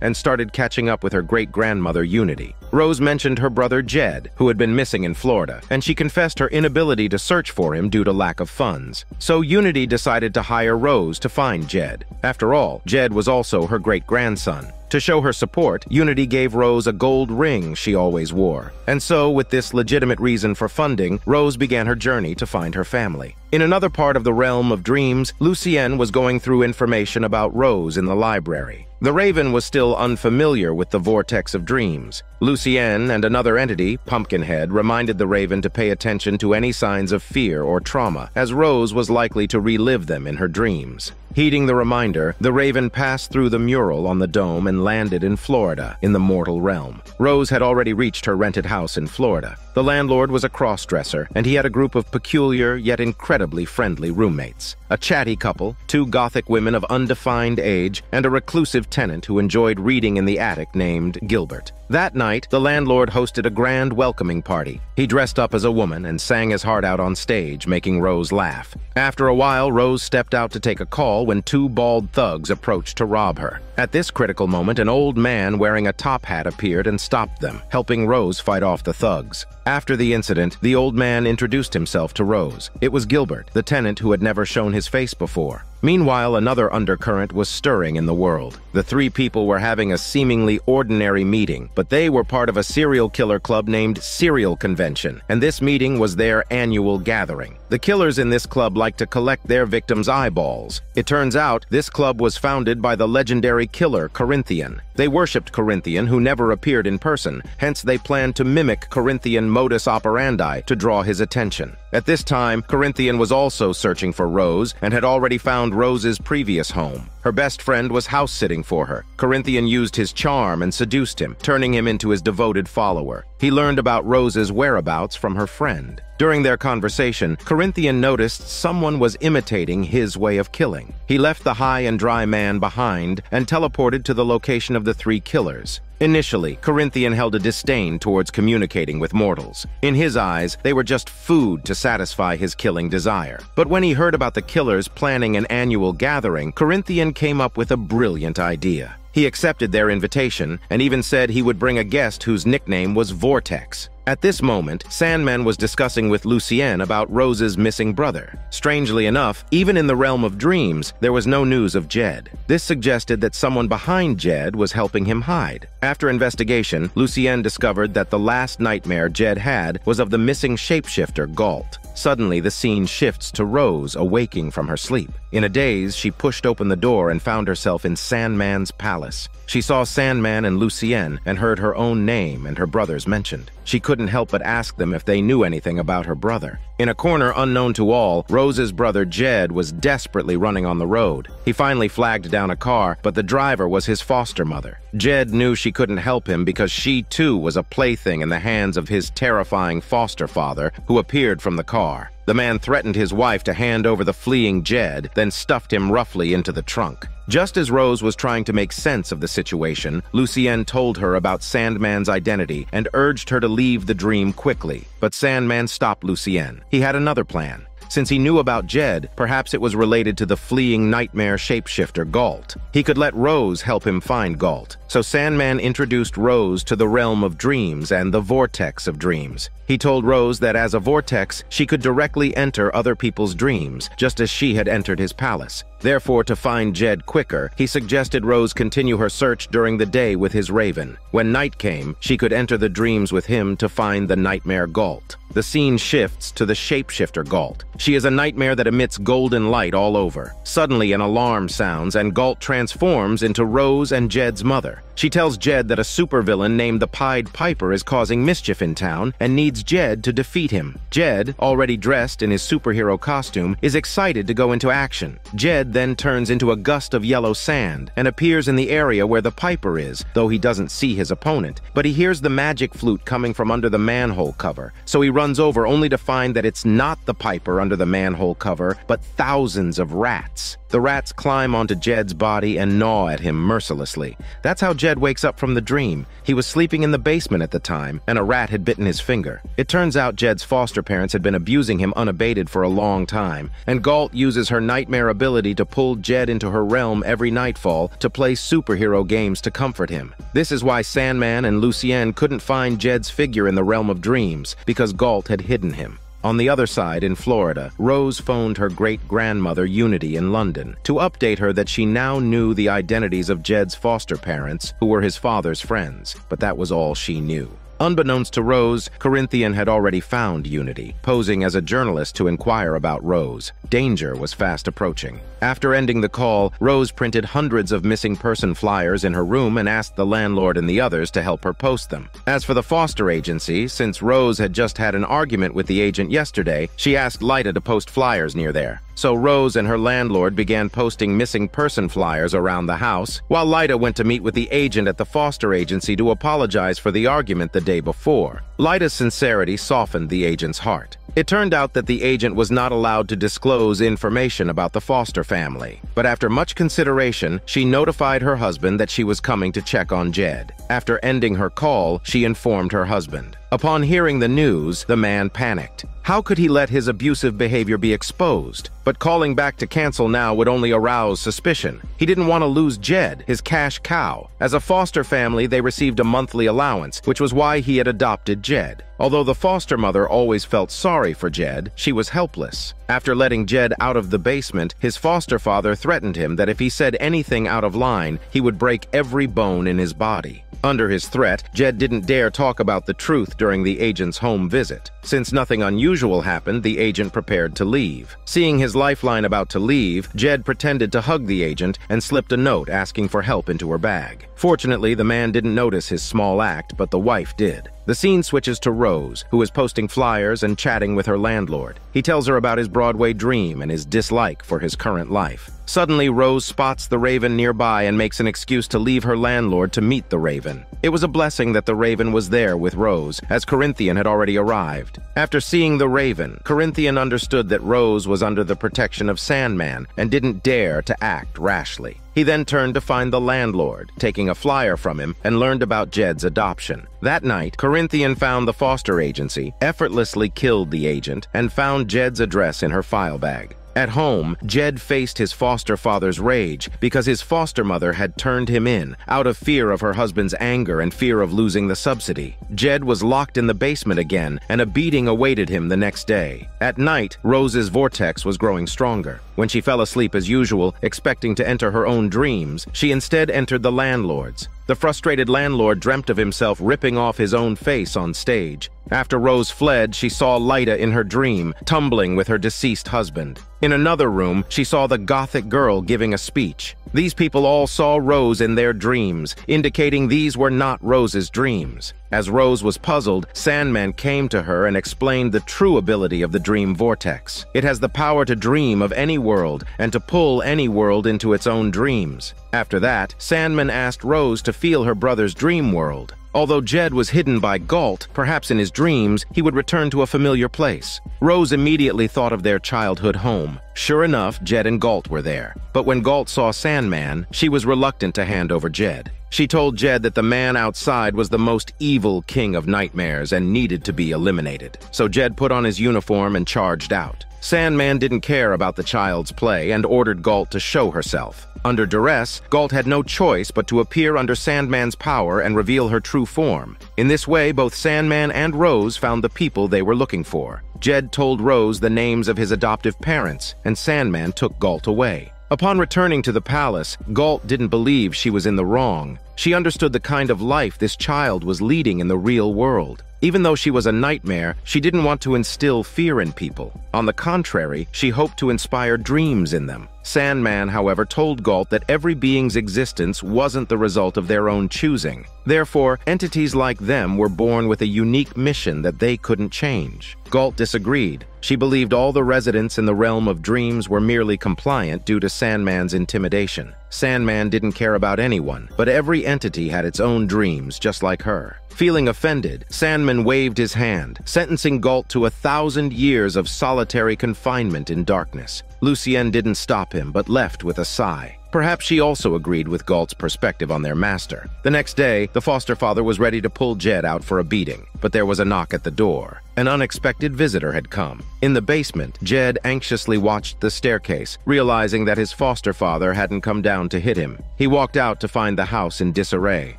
and started catching up with her great-grandmother Unity. Rose mentioned her brother Jed, who had been missing in Florida, and she confessed her inability to search for him due to lack of funds. So Unity decided to hire Rose to find Jed. After all, Jed was also her great-grandson. To show her support, Unity gave Rose a gold ring she always wore. And so, with this legitimate reason for funding, Rose began her journey to find her family. In another part of the realm of dreams, Lucienne was going through information about Rose in the library. The Raven was still unfamiliar with the vortex of dreams. Lucienne and another entity, Pumpkinhead, reminded the Raven to pay attention to any signs of fear or trauma, as Rose was likely to relive them in her dreams. Heeding the reminder, the Raven passed through the mural on the dome and landed in Florida, in the mortal realm. Rose had already reached her rented house in Florida. The landlord was a cross-dresser, and he had a group of peculiar yet incredibly friendly roommates. A chatty couple, 2 gothic women of undefined age, and a reclusive tenant who enjoyed reading in the attic named Gilbert. That night, the landlord hosted a grand welcoming party. He dressed up as a woman and sang his heart out on stage, making Rose laugh. After a while, Rose stepped out to take a call when 2 bald thugs approached to rob her. At this critical moment, an old man wearing a top hat appeared and stopped them, helping Rose fight off the thugs. After the incident, the old man introduced himself to Rose. It was Gilbert, the tenant who had never shown his face before. Meanwhile, another undercurrent was stirring in the world. The 3 people were having a seemingly ordinary meeting, but they were part of a serial killer club named Serial Convention, and this meeting was their annual gathering. The killers in this club like to collect their victims' eyeballs. It turns out this club was founded by the legendary killer Corinthian. They worshipped Corinthian, who never appeared in person, hence they planned to mimic Corinthian modus operandi to draw his attention. At this time, Corinthian was also searching for Rose and had already found Rose's previous home. Her best friend was house-sitting for her. Corinthian used his charm and seduced him, turning him into his devoted follower. He learned about Rose's whereabouts from her friend. During their conversation, Corinthian noticed someone was imitating his way of killing. He left the high and dry man behind and teleported to the location of the 3 killers. Initially, Corinthian held a disdain towards communicating with mortals. In his eyes, they were just food to satisfy his killing desire. But when he heard about the killers planning an annual gathering, Corinthian came up with a brilliant idea. He accepted their invitation and even said he would bring a guest whose nickname was Vortex. At this moment, SANDMAN was discussing with Lucienne about Rose's missing brother. Strangely enough, even in the realm of dreams, there was no news of Jed. This suggested that someone behind Jed was helping him hide. After investigation, Lucienne discovered that the last nightmare Jed had was of the missing shapeshifter Galt. Suddenly, the scene shifts to Rose awaking from her sleep. In a daze, she pushed open the door and found herself in SANDMAN's palace. She saw SANDMAN and Lucienne and heard her own name and her brother's mentioned. She couldn't help but ask them if they knew anything about her brother. In a corner unknown to all, Rose's brother Jed was desperately running on the road. He finally flagged down a car, but the driver was his foster mother. Jed knew she couldn't help him because she too was a plaything in the hands of his terrifying foster father, who appeared from the car. The man threatened his wife to hand over the fleeing Jed, then stuffed him roughly into the trunk. Just as Rose was trying to make sense of the situation, Lucienne told her about SANDMAN's identity and urged her to leave the dream quickly. But SANDMAN stopped Lucienne. He had another plan. Since he knew about Jed, perhaps it was related to the fleeing nightmare shapeshifter Galt. He could let Rose help him find Galt. So SANDMAN introduced Rose to the realm of dreams and the vortex of dreams. He told Rose that as a vortex, she could directly enter other people's dreams, just as she had entered his palace. Therefore, to find Jed quicker, he suggested Rose continue her search during the day with his raven. When night came, she could enter the dreams with him to find the nightmare Galt. The scene shifts to the shapeshifter Galt. She is a nightmare that emits golden light all over. Suddenly, an alarm sounds and Galt transforms into Rose and Jed's mother. She tells Jed that a supervillain named the Pied Piper is causing mischief in town and needs Jed to defeat him. Jed, already dressed in his superhero costume, is excited to go into action. Jed then turns into a gust of yellow sand and appears in the area where the Piper is, though he doesn't see his opponent. But he hears the magic flute coming from under the manhole cover, so he runs over only to find that it's not the Piper under the manhole cover, but thousands of rats. The rats climb onto Jed's body and gnaw at him mercilessly. That's how Jed wakes up from the dream. He was sleeping in the basement at the time, and a rat had bitten his finger. It turns out Jed's foster parents had been abusing him unabated for a long time, and Galt uses her nightmare ability to pull Jed into her realm every nightfall to play superhero games to comfort him. This is why Sandman and Lucienne couldn't find Jed's figure in the realm of dreams, because Galt had hidden him. On the other side, in Florida, Rose phoned her great-grandmother Unity in London to update her that she now knew the identities of Jed's foster parents, who were his father's friends, but that was all she knew. Unbeknownst to Rose, Corinthian had already found Unity, posing as a journalist to inquire about Rose. Danger was fast approaching. After ending the call, Rose printed hundreds of missing person flyers in her room and asked the landlord and the others to help her post them. As for the foster agency, since Rose had just had an argument with the agent yesterday, she asked Lyta to post flyers near there. So Rose and her landlord began posting missing person flyers around the house, while Lyta went to meet with the agent at the foster agency to apologize for the argument the day before. Lyta's sincerity softened the agent's heart. It turned out that the agent was not allowed to disclose information about the foster family, but after much consideration, she notified her husband that she was coming to check on Jed. After ending her call, she informed her husband. Upon hearing the news, the man panicked. How could he let his abusive behavior be exposed? But calling back to cancel now would only arouse suspicion. He didn't want to lose Jed, his cash cow. As a foster family, they received a monthly allowance, which was why he had adopted Jed. Although the foster mother always felt sorry for Jed, she was helpless. After letting Jed out of the basement, his foster father threatened him that if he said anything out of line, he would break every bone in his body. Under his threat, Jed didn't dare talk about the truth during the agent's home visit. Since nothing unusual happened, the agent prepared to leave. Seeing his lifeline about to leave, Jed pretended to hug the agent and slipped a note asking for help into her bag. Fortunately, the man didn't notice his small act, but the wife did. The scene switches to Rose, who is posting flyers and chatting with her landlord. He tells her about his Broadway dream and his dislike for his current life. Suddenly, Rose spots the Raven nearby and makes an excuse to leave her landlord to meet the Raven. It was a blessing that the Raven was there with Rose, as Corinthian had already arrived. After seeing the Raven, Corinthian understood that Rose was under the protection of Sandman and didn't dare to act rashly. He then turned to find the landlord, taking a flyer from him, and learned about Jed's adoption. That night, Corinthian found the foster agency, effortlessly killed the agent, and found Jed's address in her file bag. At home, Jed faced his foster father's rage because his foster mother had turned him in, out of fear of her husband's anger and fear of losing the subsidy. Jed was locked in the basement again, and a beating awaited him the next day. At night, Rose's vortex was growing stronger. When she fell asleep as usual, expecting to enter her own dreams, she instead entered the landlord's. The frustrated landlord dreamt of himself ripping off his own face on stage. After Rose fled, she saw Lyta in her dream, tumbling with her deceased husband. In another room, she saw the gothic girl giving a speech. These people all saw Rose in their dreams, indicating these were not Rose's dreams. As Rose was puzzled, Sandman came to her and explained the true ability of the dream vortex. It has the power to dream of any world and to pull any world into its own dreams. After that, Sandman asked Rose to feel her brother's dream world. Although Jed was hidden by Galt, perhaps in his dreams, he would return to a familiar place. Rose immediately thought of their childhood home. Sure enough, Jed and Galt were there. But when Galt saw Sandman, she was reluctant to hand over Jed. She told Jed that the man outside was the most evil king of nightmares and needed to be eliminated. So Jed put on his uniform and charged out. Sandman didn't care about the child's play and ordered Galt to show herself. Under duress, Galt had no choice but to appear under Sandman's power and reveal her true form. In this way, both Sandman and Rose found the people they were looking for. Jed told Rose the names of his adoptive parents, and Sandman took Galt away. Upon returning to the palace, Galt didn't believe she was in the wrong. She understood the kind of life this child was leading in the real world. Even though she was a nightmare, she didn't want to instill fear in people. On the contrary, she hoped to inspire dreams in them. Sandman, however, told Galt that every being's existence wasn't the result of their own choosing. Therefore, entities like them were born with a unique mission that they couldn't change. Galt disagreed. She believed all the residents in the realm of dreams were merely compliant due to Sandman's intimidation. Sandman didn't care about anyone, but every entity had its own dreams, just like her. Feeling offended, Sandman waved his hand, sentencing Galt to 1,000 years of solitary confinement in darkness. Lucienne didn't stop him, but left with a sigh. Perhaps she also agreed with Galt's perspective on their master. The next day, the foster father was ready to pull Jed out for a beating, but there was a knock at the door. An unexpected visitor had come. In the basement, Jed anxiously watched the staircase, realizing that his foster father hadn't come down to hit him. He walked out to find the house in disarray.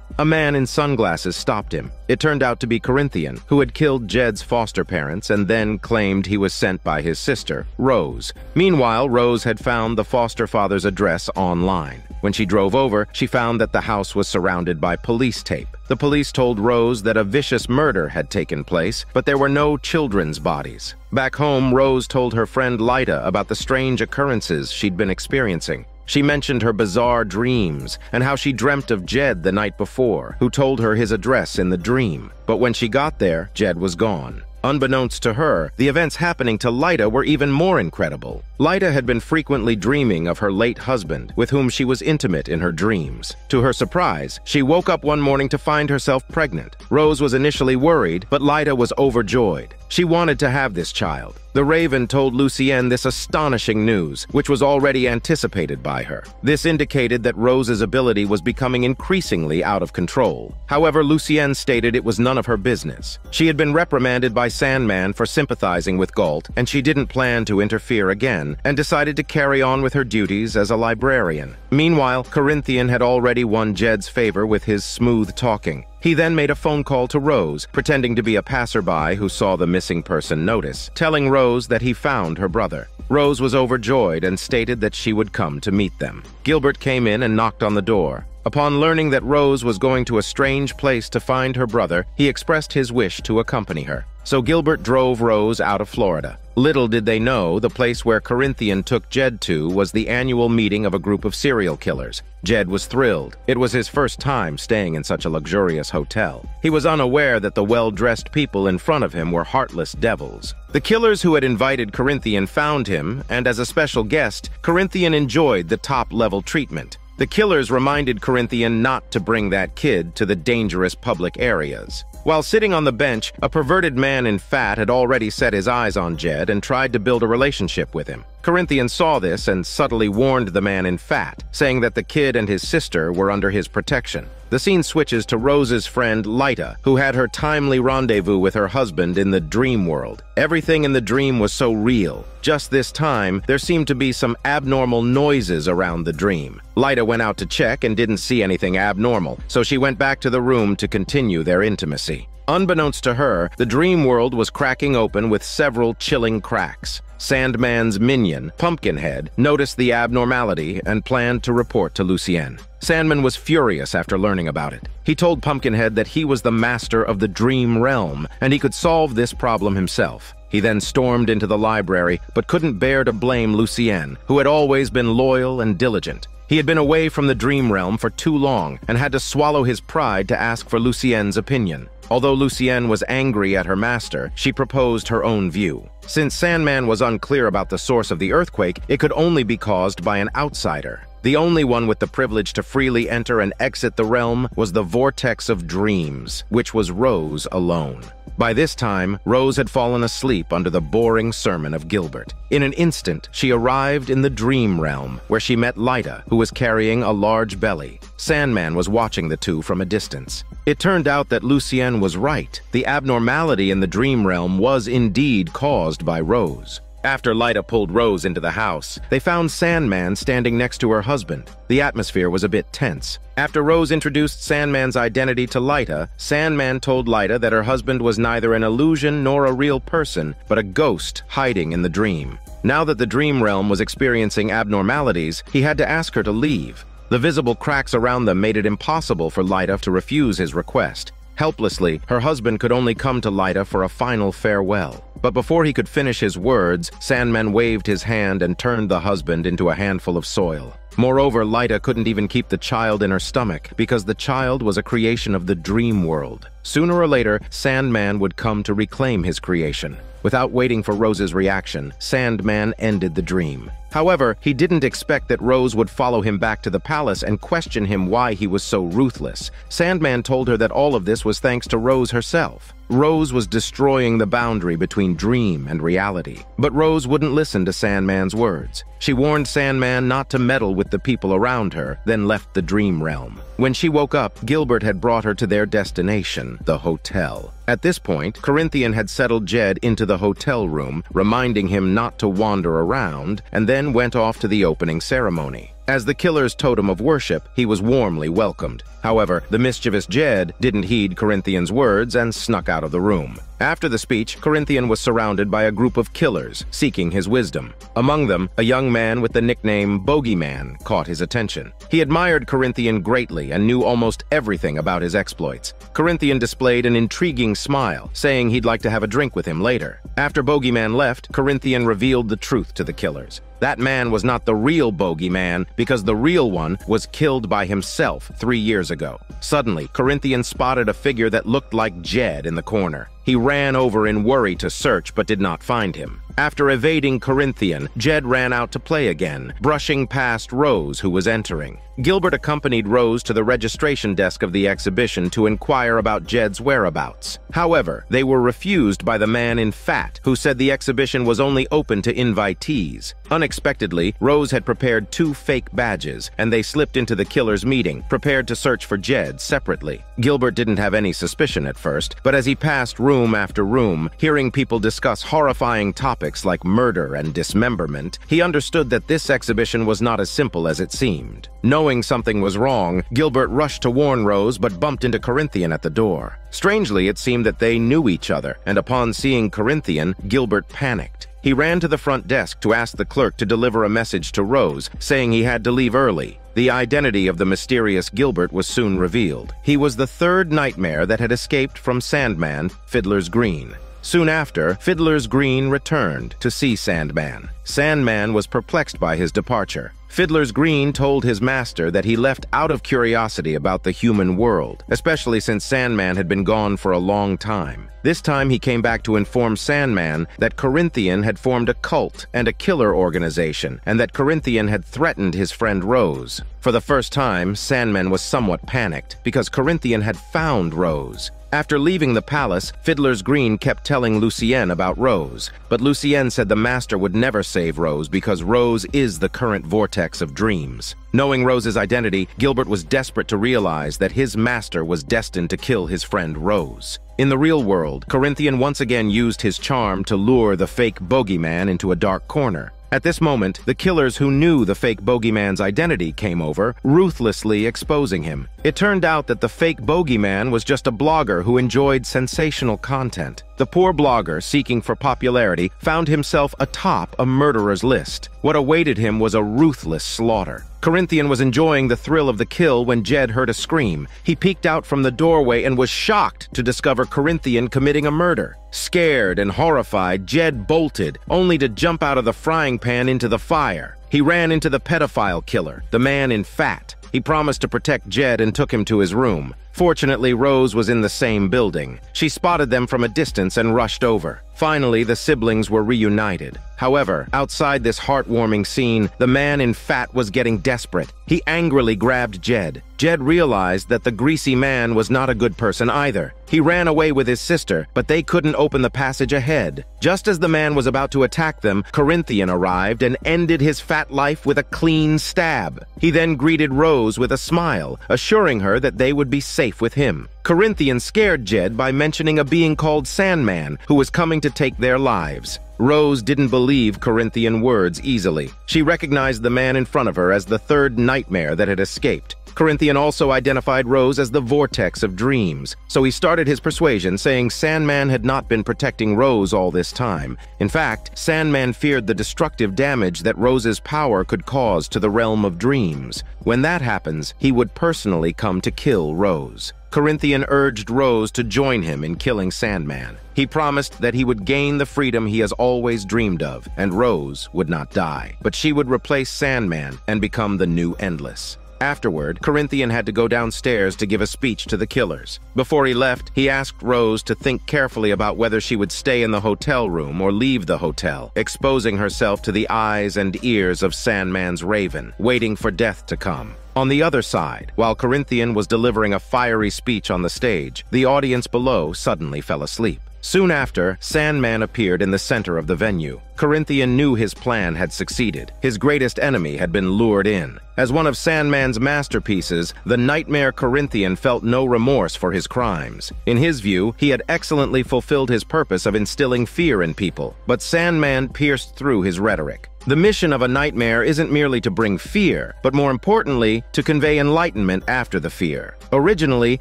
A man in sunglasses stopped him. It turned out to be Corinthian, who had killed Jed's foster parents and then claimed he was sent by his sister, Rose. Meanwhile, Rose had found the foster father's address online. When she drove over, she found that the house was surrounded by police tape. The police told Rose that a vicious murder had taken place, but there were no children's bodies. Back home, Rose told her friend Lyta about the strange occurrences she'd been experiencing. She mentioned her bizarre dreams and how she dreamt of Jed the night before, who told her his address in the dream. But when she got there, Jed was gone. Unbeknownst to her, the events happening to Lyta were even more incredible. Lyta had been frequently dreaming of her late husband, with whom she was intimate in her dreams. To her surprise, she woke up one morning to find herself pregnant. Rose was initially worried, but Lyta was overjoyed. She wanted to have this child. The Raven told Lucienne this astonishing news, which was already anticipated by her. This indicated that Rose's ability was becoming increasingly out of control. However, Lucienne stated it was none of her business. She had been reprimanded by Sandman for sympathizing with Galt, and she didn't plan to interfere again, and decided to carry on with her duties as a librarian. Meanwhile, Corinthian had already won Jed's favor with his smooth talking. He then made a phone call to Rose, pretending to be a passerby who saw the missing person notice, telling Rose that he found her brother. Rose was overjoyed and stated that she would come to meet them. Gilbert came in and knocked on the door. Upon learning that Rose was going to a strange place to find her brother, he expressed his wish to accompany her. So Gilbert drove Rose out of Florida. Little did they know, the place where Corinthian took Jed to was the annual meeting of a group of serial killers. Jed was thrilled. It was his first time staying in such a luxurious hotel. He was unaware that the well-dressed people in front of him were heartless devils. The killers who had invited Corinthian found him, and as a special guest, Corinthian enjoyed the top-level treatment. The killers reminded Corinthian not to bring that kid to the dangerous public areas. While sitting on the bench, a perverted man in fat had already set his eyes on Jed and tried to build a relationship with him. Corinthian saw this and subtly warned the man in fat, saying that the kid and his sister were under his protection. The scene switches to Rose's friend Lyta, who had her timely rendezvous with her husband in the dream world. Everything in the dream was so real. Just this time, there seemed to be some abnormal noises around the dream. Lyta went out to check and didn't see anything abnormal, so she went back to the room to continue their intimacy. Unbeknownst to her, the dream world was cracking open with several chilling cracks. Sandman's minion, Pumpkinhead, noticed the abnormality and planned to report to Lucienne. Sandman was furious after learning about it. He told Pumpkinhead that he was the master of the dream realm, and he could solve this problem himself. He then stormed into the library, but couldn't bear to blame Lucienne, who had always been loyal and diligent. He had been away from the dream realm for too long and had to swallow his pride to ask for Lucienne's opinion. Although Lucienne was angry at her master, she proposed her own view. Since Sandman was unclear about the source of the earthquake, it could only be caused by an outsider. The only one with the privilege to freely enter and exit the realm was the Vortex of Dreams, which was Rose alone. By this time, Rose had fallen asleep under the boring sermon of Gilbert. In an instant, she arrived in the dream realm, where she met Lyta, who was carrying a large belly. Sandman was watching the two from a distance. It turned out that Lucienne was right. The abnormality in the dream realm was indeed caused by Rose. After Lyta pulled Rose into the house, they found Sandman standing next to her husband. The atmosphere was a bit tense. After Rose introduced Sandman's identity to Lyta, Sandman told Lyta that her husband was neither an illusion nor a real person, but a ghost hiding in the dream. Now that the dream realm was experiencing abnormalities, he had to ask her to leave. The visible cracks around them made it impossible for Lyta to refuse his request. Helplessly, her husband could only come to Lyta for a final farewell. But before he could finish his words, Sandman waved his hand and turned the husband into a handful of soil. Moreover, Lyta couldn't even keep the child in her stomach because the child was a creation of the dream world. Sooner or later, Sandman would come to reclaim his creation. Without waiting for Rose's reaction, Sandman ended the dream. However, he didn't expect that Rose would follow him back to the palace and question him why he was so ruthless. Sandman told her that all of this was thanks to Rose herself. Rose was destroying the boundary between dream and reality. But Rose wouldn't listen to Sandman's words. She warned Sandman not to meddle with the people around her, then left the dream realm. When she woke up, Gilbert had brought her to their destination, the hotel. At this point, Corinthian had settled Jed into the hotel room, reminding him not to wander around, and then went off to the opening ceremony. As the killer's totem of worship, he was warmly welcomed. However, the mischievous Jed didn't heed Corinthian's words and snuck out of the room. After the speech, Corinthian was surrounded by a group of killers, seeking his wisdom. Among them, a young man with the nickname Bogeyman caught his attention. He admired Corinthian greatly and knew almost everything about his exploits. Corinthian displayed an intriguing smile, saying he'd like to have a drink with him later. After Bogeyman left, Corinthian revealed the truth to the killers. That man was not the real Bogeyman because the real one was killed by himself 3 years ago. Suddenly, Corinthian spotted a figure that looked like Jed in the corner. He ran over in worry to search but did not find him. After evading Corinthian, Jed ran out to play again, brushing past Rose, who was entering. Gilbert accompanied Rose to the registration desk of the exhibition to inquire about Jed's whereabouts. However, they were refused by the man in fat, who said the exhibition was only open to invitees. Unexpectedly, Rose had prepared 2 fake badges, and they slipped into the killer's meeting, prepared to search for Jed separately. Gilbert didn't have any suspicion at first, but as he passed room after room, hearing people discuss horrifying topics like murder and dismemberment, he understood that this exhibition was not as simple as it seemed. Knowing something was wrong, Gilbert rushed to warn Rose but bumped into Corinthian at the door. Strangely, it seemed that they knew each other, and upon seeing Corinthian, Gilbert panicked. He ran to the front desk to ask the clerk to deliver a message to Rose, saying he had to leave early. The identity of the mysterious Gilbert was soon revealed. He was the 3rd nightmare that had escaped from Sandman, Fiddler's Green. Soon after, Fiddler's Green returned to see Sandman. Sandman was perplexed by his departure. Fiddler's Green told his master that he left out of curiosity about the human world, especially since Sandman had been gone for a long time. This time he came back to inform Sandman that Corinthian had formed a cult and a killer organization, and that Corinthian had threatened his friend Rose. For the first time, Sandman was somewhat panicked, because Corinthian had found Rose. After leaving the palace, Fiddler's Green kept telling Lucienne about Rose, but Lucienne said the master would never save Rose because Rose is the current vortex of dreams. Knowing Rose's identity, Gilbert was desperate to realize that his master was destined to kill his friend Rose. In the real world, Corinthian once again used his charm to lure the fake bogeyman into a dark corner. At this moment, the killers who knew the fake bogeyman's identity came over, ruthlessly exposing him. It turned out that the fake bogeyman was just a blogger who enjoyed sensational content. The poor blogger, seeking for popularity, found himself atop a murderer's list. What awaited him was a ruthless slaughter. Corinthian was enjoying the thrill of the kill when Jed heard a scream. He peeked out from the doorway and was shocked to discover Corinthian committing a murder. Scared and horrified, Jed bolted, only to jump out of the frying pan into the fire. He ran into the pedophile killer, the man in fat. He promised to protect Jed and took him to his room. Fortunately, Rose was in the same building. She spotted them from a distance and rushed over. Finally, the siblings were reunited. However, outside this heartwarming scene, the man in fat was getting desperate. He angrily grabbed Jed. Jed realized that the greasy man was not a good person either. He ran away with his sister, but they couldn't open the passage ahead. Just as the man was about to attack them, Corinthian arrived and ended his fat life with a clean stab. He then greeted Rose with a smile, assuring her that they would be safe with him. Corinthian scared Jed by mentioning a being called Sandman, who was coming to take their lives. Rose didn't believe Corinthian words easily. She recognized the man in front of her as the 3rd nightmare that had escaped. Corinthian also identified Rose as the vortex of dreams, so he started his persuasion, saying Sandman had not been protecting Rose all this time. In fact, Sandman feared the destructive damage that Rose's power could cause to the realm of dreams. When that happens, he would personally come to kill Rose. Corinthian urged Rose to join him in killing Sandman. He promised that he would gain the freedom he has always dreamed of, and Rose would not die, but she would replace Sandman and become the new Endless. Afterward, Corinthian had to go downstairs to give a speech to the killers. Before he left, he asked Rose to think carefully about whether she would stay in the hotel room or leave the hotel, exposing herself to the eyes and ears of Sandman's raven, waiting for death to come. On the other side, while Corinthian was delivering a fiery speech on the stage, the audience below suddenly fell asleep. Soon after, Sandman appeared in the center of the venue. Corinthian knew his plan had succeeded. His greatest enemy had been lured in. As one of Sandman's masterpieces, the nightmare Corinthian felt no remorse for his crimes. In his view, he had excellently fulfilled his purpose of instilling fear in people, but Sandman pierced through his rhetoric. The mission of a nightmare isn't merely to bring fear, but more importantly, to convey enlightenment after the fear. Originally,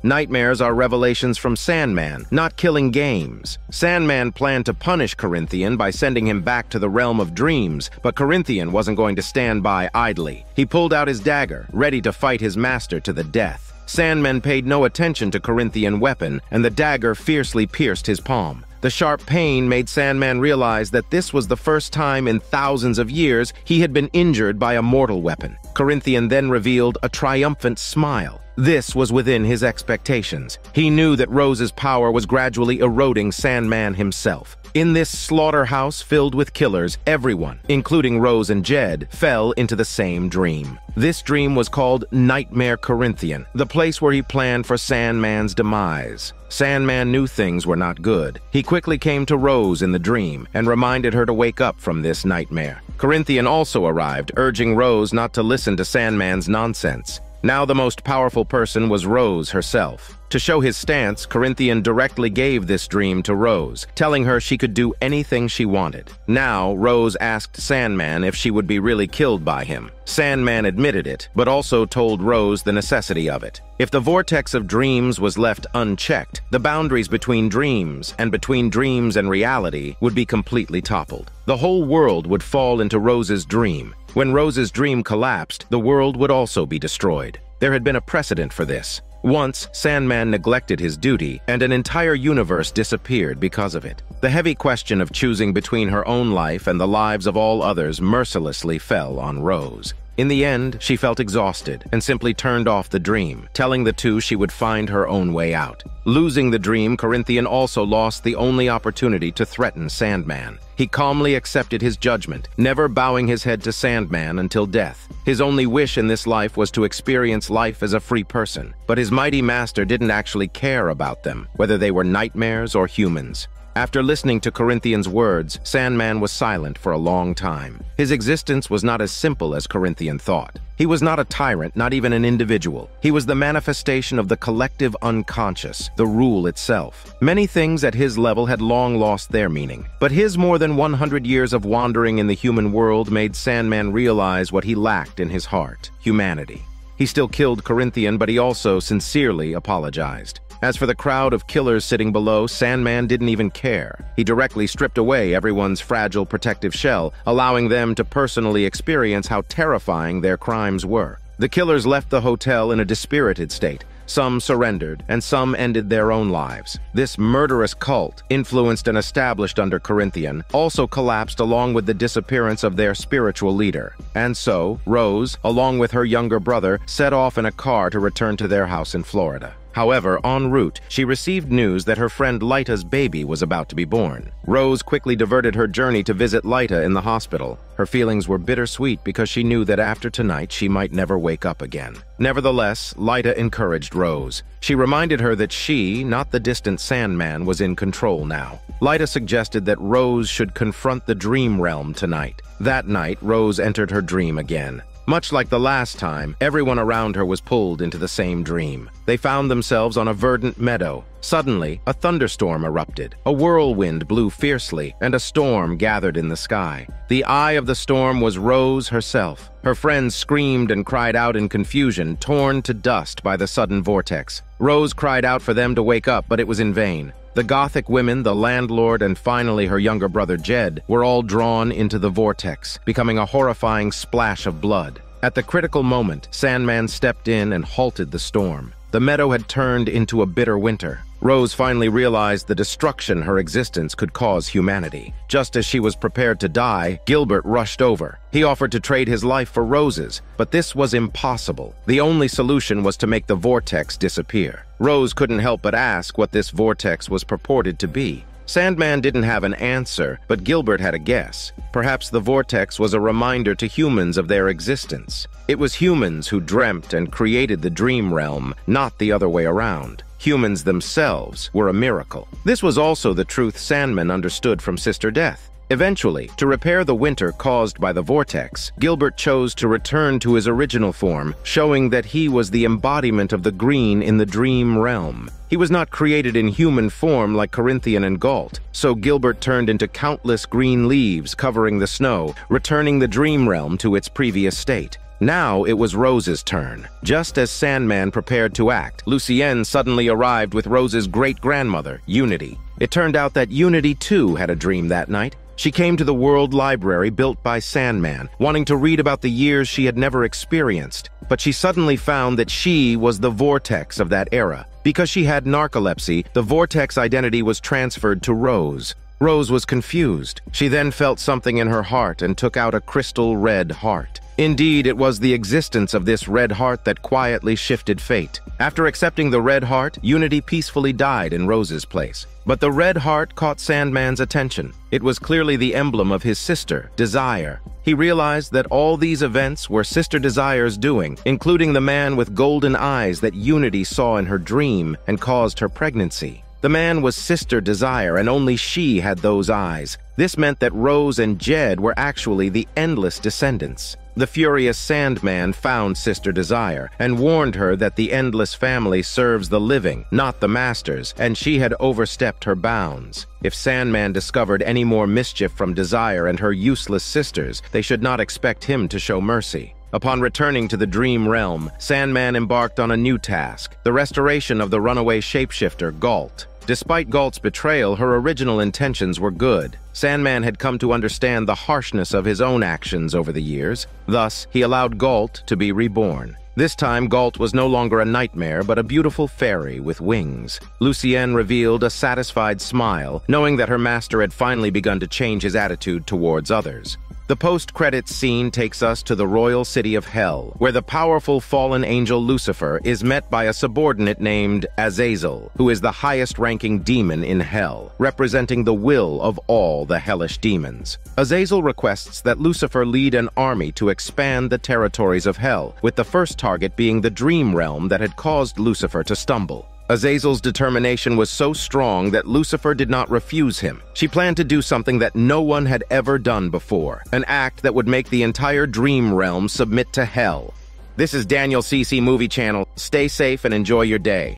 nightmares are revelations from Sandman, not killing games. Sandman planned to punish Corinthian by sending him back to the realm of dreams, but Corinthian wasn't going to stand by idly. He pulled out his dagger, ready to fight his master to the death. Sandman paid no attention to Corinthian's weapon, and the dagger fiercely pierced his palm. The sharp pain made Sandman realize that this was the first time in thousands of years he had been injured by a mortal weapon. Corinthian then revealed a triumphant smile. This was within his expectations. He knew that Rose's power was gradually eroding Sandman himself. In this slaughterhouse filled with killers, everyone, including Rose and Jed, fell into the same dream. This dream was called Nightmare Corinthian, the place where he planned for Sandman's demise. Sandman knew things were not good. He quickly came to Rose in the dream and reminded her to wake up from this nightmare. Corinthian also arrived, urging Rose not to listen to Sandman's nonsense. Now the most powerful person was Rose herself. To show his stance, Corinthian directly gave this dream to Rose, telling her she could do anything she wanted. Now, Rose asked Sandman if she would be really killed by him. Sandman admitted it, but also told Rose the necessity of it. If the vortex of dreams was left unchecked, the boundaries between dreams and reality would be completely toppled. The whole world would fall into Rose's dream. When Rose's dream collapsed, the world would also be destroyed. There had been a precedent for this. Once, Sandman neglected his duty, and an entire universe disappeared because of it. The heavy question of choosing between her own life and the lives of all others mercilessly fell on Rose. In the end, she felt exhausted and simply turned off the dream, telling the two she would find her own way out. Losing the dream, Corinthian also lost the only opportunity to threaten Sandman. He calmly accepted his judgment, never bowing his head to Sandman until death. His only wish in this life was to experience life as a free person, but his mighty master didn't actually care about them, whether they were nightmares or humans. After listening to Corinthian's words, Sandman was silent for a long time. His existence was not as simple as Corinthian thought. He was not a tyrant, not even an individual. He was the manifestation of the collective unconscious, the rule itself. Many things at his level had long lost their meaning, but his more than 100 years of wandering in the human world made Sandman realize what he lacked in his heart: humanity. He still killed Corinthian, but he also sincerely apologized. As for the crowd of killers sitting below, Sandman didn't even care. He directly stripped away everyone's fragile protective shell, allowing them to personally experience how terrifying their crimes were. The killers left the hotel in a dispirited state. Some surrendered, and some ended their own lives. This murderous cult, influenced and established under Corinthian, also collapsed along with the disappearance of their spiritual leader. And so, Rose, along with her younger brother, set off in a car to return to their house in Florida. However, en route, she received news that her friend Lyta's baby was about to be born. Rose quickly diverted her journey to visit Lyta in the hospital. Her feelings were bittersweet because she knew that after tonight she might never wake up again. Nevertheless, Lyta encouraged Rose. She reminded her that she, not the distant Sandman, was in control now. Lyta suggested that Rose should confront the dream realm tonight. That night, Rose entered her dream again. Much like the last time, everyone around her was pulled into the same dream. They found themselves on a verdant meadow. Suddenly, a thunderstorm erupted. A whirlwind blew fiercely, and a storm gathered in the sky. The eye of the storm was Rose herself. Her friends screamed and cried out in confusion, torn to dust by the sudden vortex. Rose cried out for them to wake up, but it was in vain. The Gothic women, the landlord, and finally her younger brother Jed were all drawn into the vortex, becoming a horrifying splash of blood. At the critical moment, Sandman stepped in and halted the storm. The meadow had turned into a bitter winter. Rose finally realized the destruction her existence could cause humanity. Just as she was prepared to die, Gilbert rushed over. He offered to trade his life for Rose's, but this was impossible. The only solution was to make the vortex disappear. Rose couldn't help but ask what this vortex was purported to be. Sandman didn't have an answer, but Gilbert had a guess. Perhaps the vortex was a reminder to humans of their existence. It was humans who dreamt and created the dream realm, not the other way around. Humans themselves were a miracle. This was also the truth Sandman understood from Sister Death. Eventually, to repair the winter caused by the vortex, Gilbert chose to return to his original form, showing that he was the embodiment of the green in the dream realm. He was not created in human form like Corinthian and Galt, so Gilbert turned into countless green leaves covering the snow, returning the dream realm to its previous state. Now it was Rose's turn. Just as Sandman prepared to act, Lucienne suddenly arrived with Rose's great-grandmother, Unity. It turned out that Unity too had a dream that night. She came to the World Library built by Sandman, wanting to read about the years she had never experienced. But she suddenly found that she was the vortex of that era. Because she had narcolepsy, the vortex identity was transferred to Rose. Rose was confused. She then felt something in her heart and took out a crystal red heart. Indeed, it was the existence of this red heart that quietly shifted fate. After accepting the red heart, Unity peacefully died in Rose's place. But the red heart caught Sandman's attention. It was clearly the emblem of his sister, Desire. He realized that all these events were Sister Desire's doing, including the man with golden eyes that Unity saw in her dream and caused her pregnancy. The man was Sister Desire, and only she had those eyes. This meant that Rose and Jed were actually the endless descendants. The furious Sandman found Sister Desire and warned her that the endless family serves the living, not the masters, and she had overstepped her bounds. If Sandman discovered any more mischief from Desire and her useless sisters, they should not expect him to show mercy. Upon returning to the dream realm, Sandman embarked on a new task, the restoration of the runaway shapeshifter, Galt. Despite Galt's betrayal, her original intentions were good. Sandman had come to understand the harshness of his own actions over the years. Thus, he allowed Galt to be reborn. This time, Galt was no longer a nightmare, but a beautiful fairy with wings. Lucienne revealed a satisfied smile, knowing that her master had finally begun to change his attitude towards others. The post-credits scene takes us to the royal city of Hell, where the powerful fallen angel Lucifer is met by a subordinate named Azazel, who is the highest-ranking demon in Hell, representing the will of all the hellish demons. Azazel requests that Lucifer lead an army to expand the territories of Hell, with the first target being the dream realm that had caused Lucifer to stumble. Azazel's determination was so strong that Lucifer did not refuse him. She planned to do something that no one had ever done before, an act that would make the entire dream realm submit to Hell. This is Daniel CC Movie Channel. Stay safe and enjoy your day.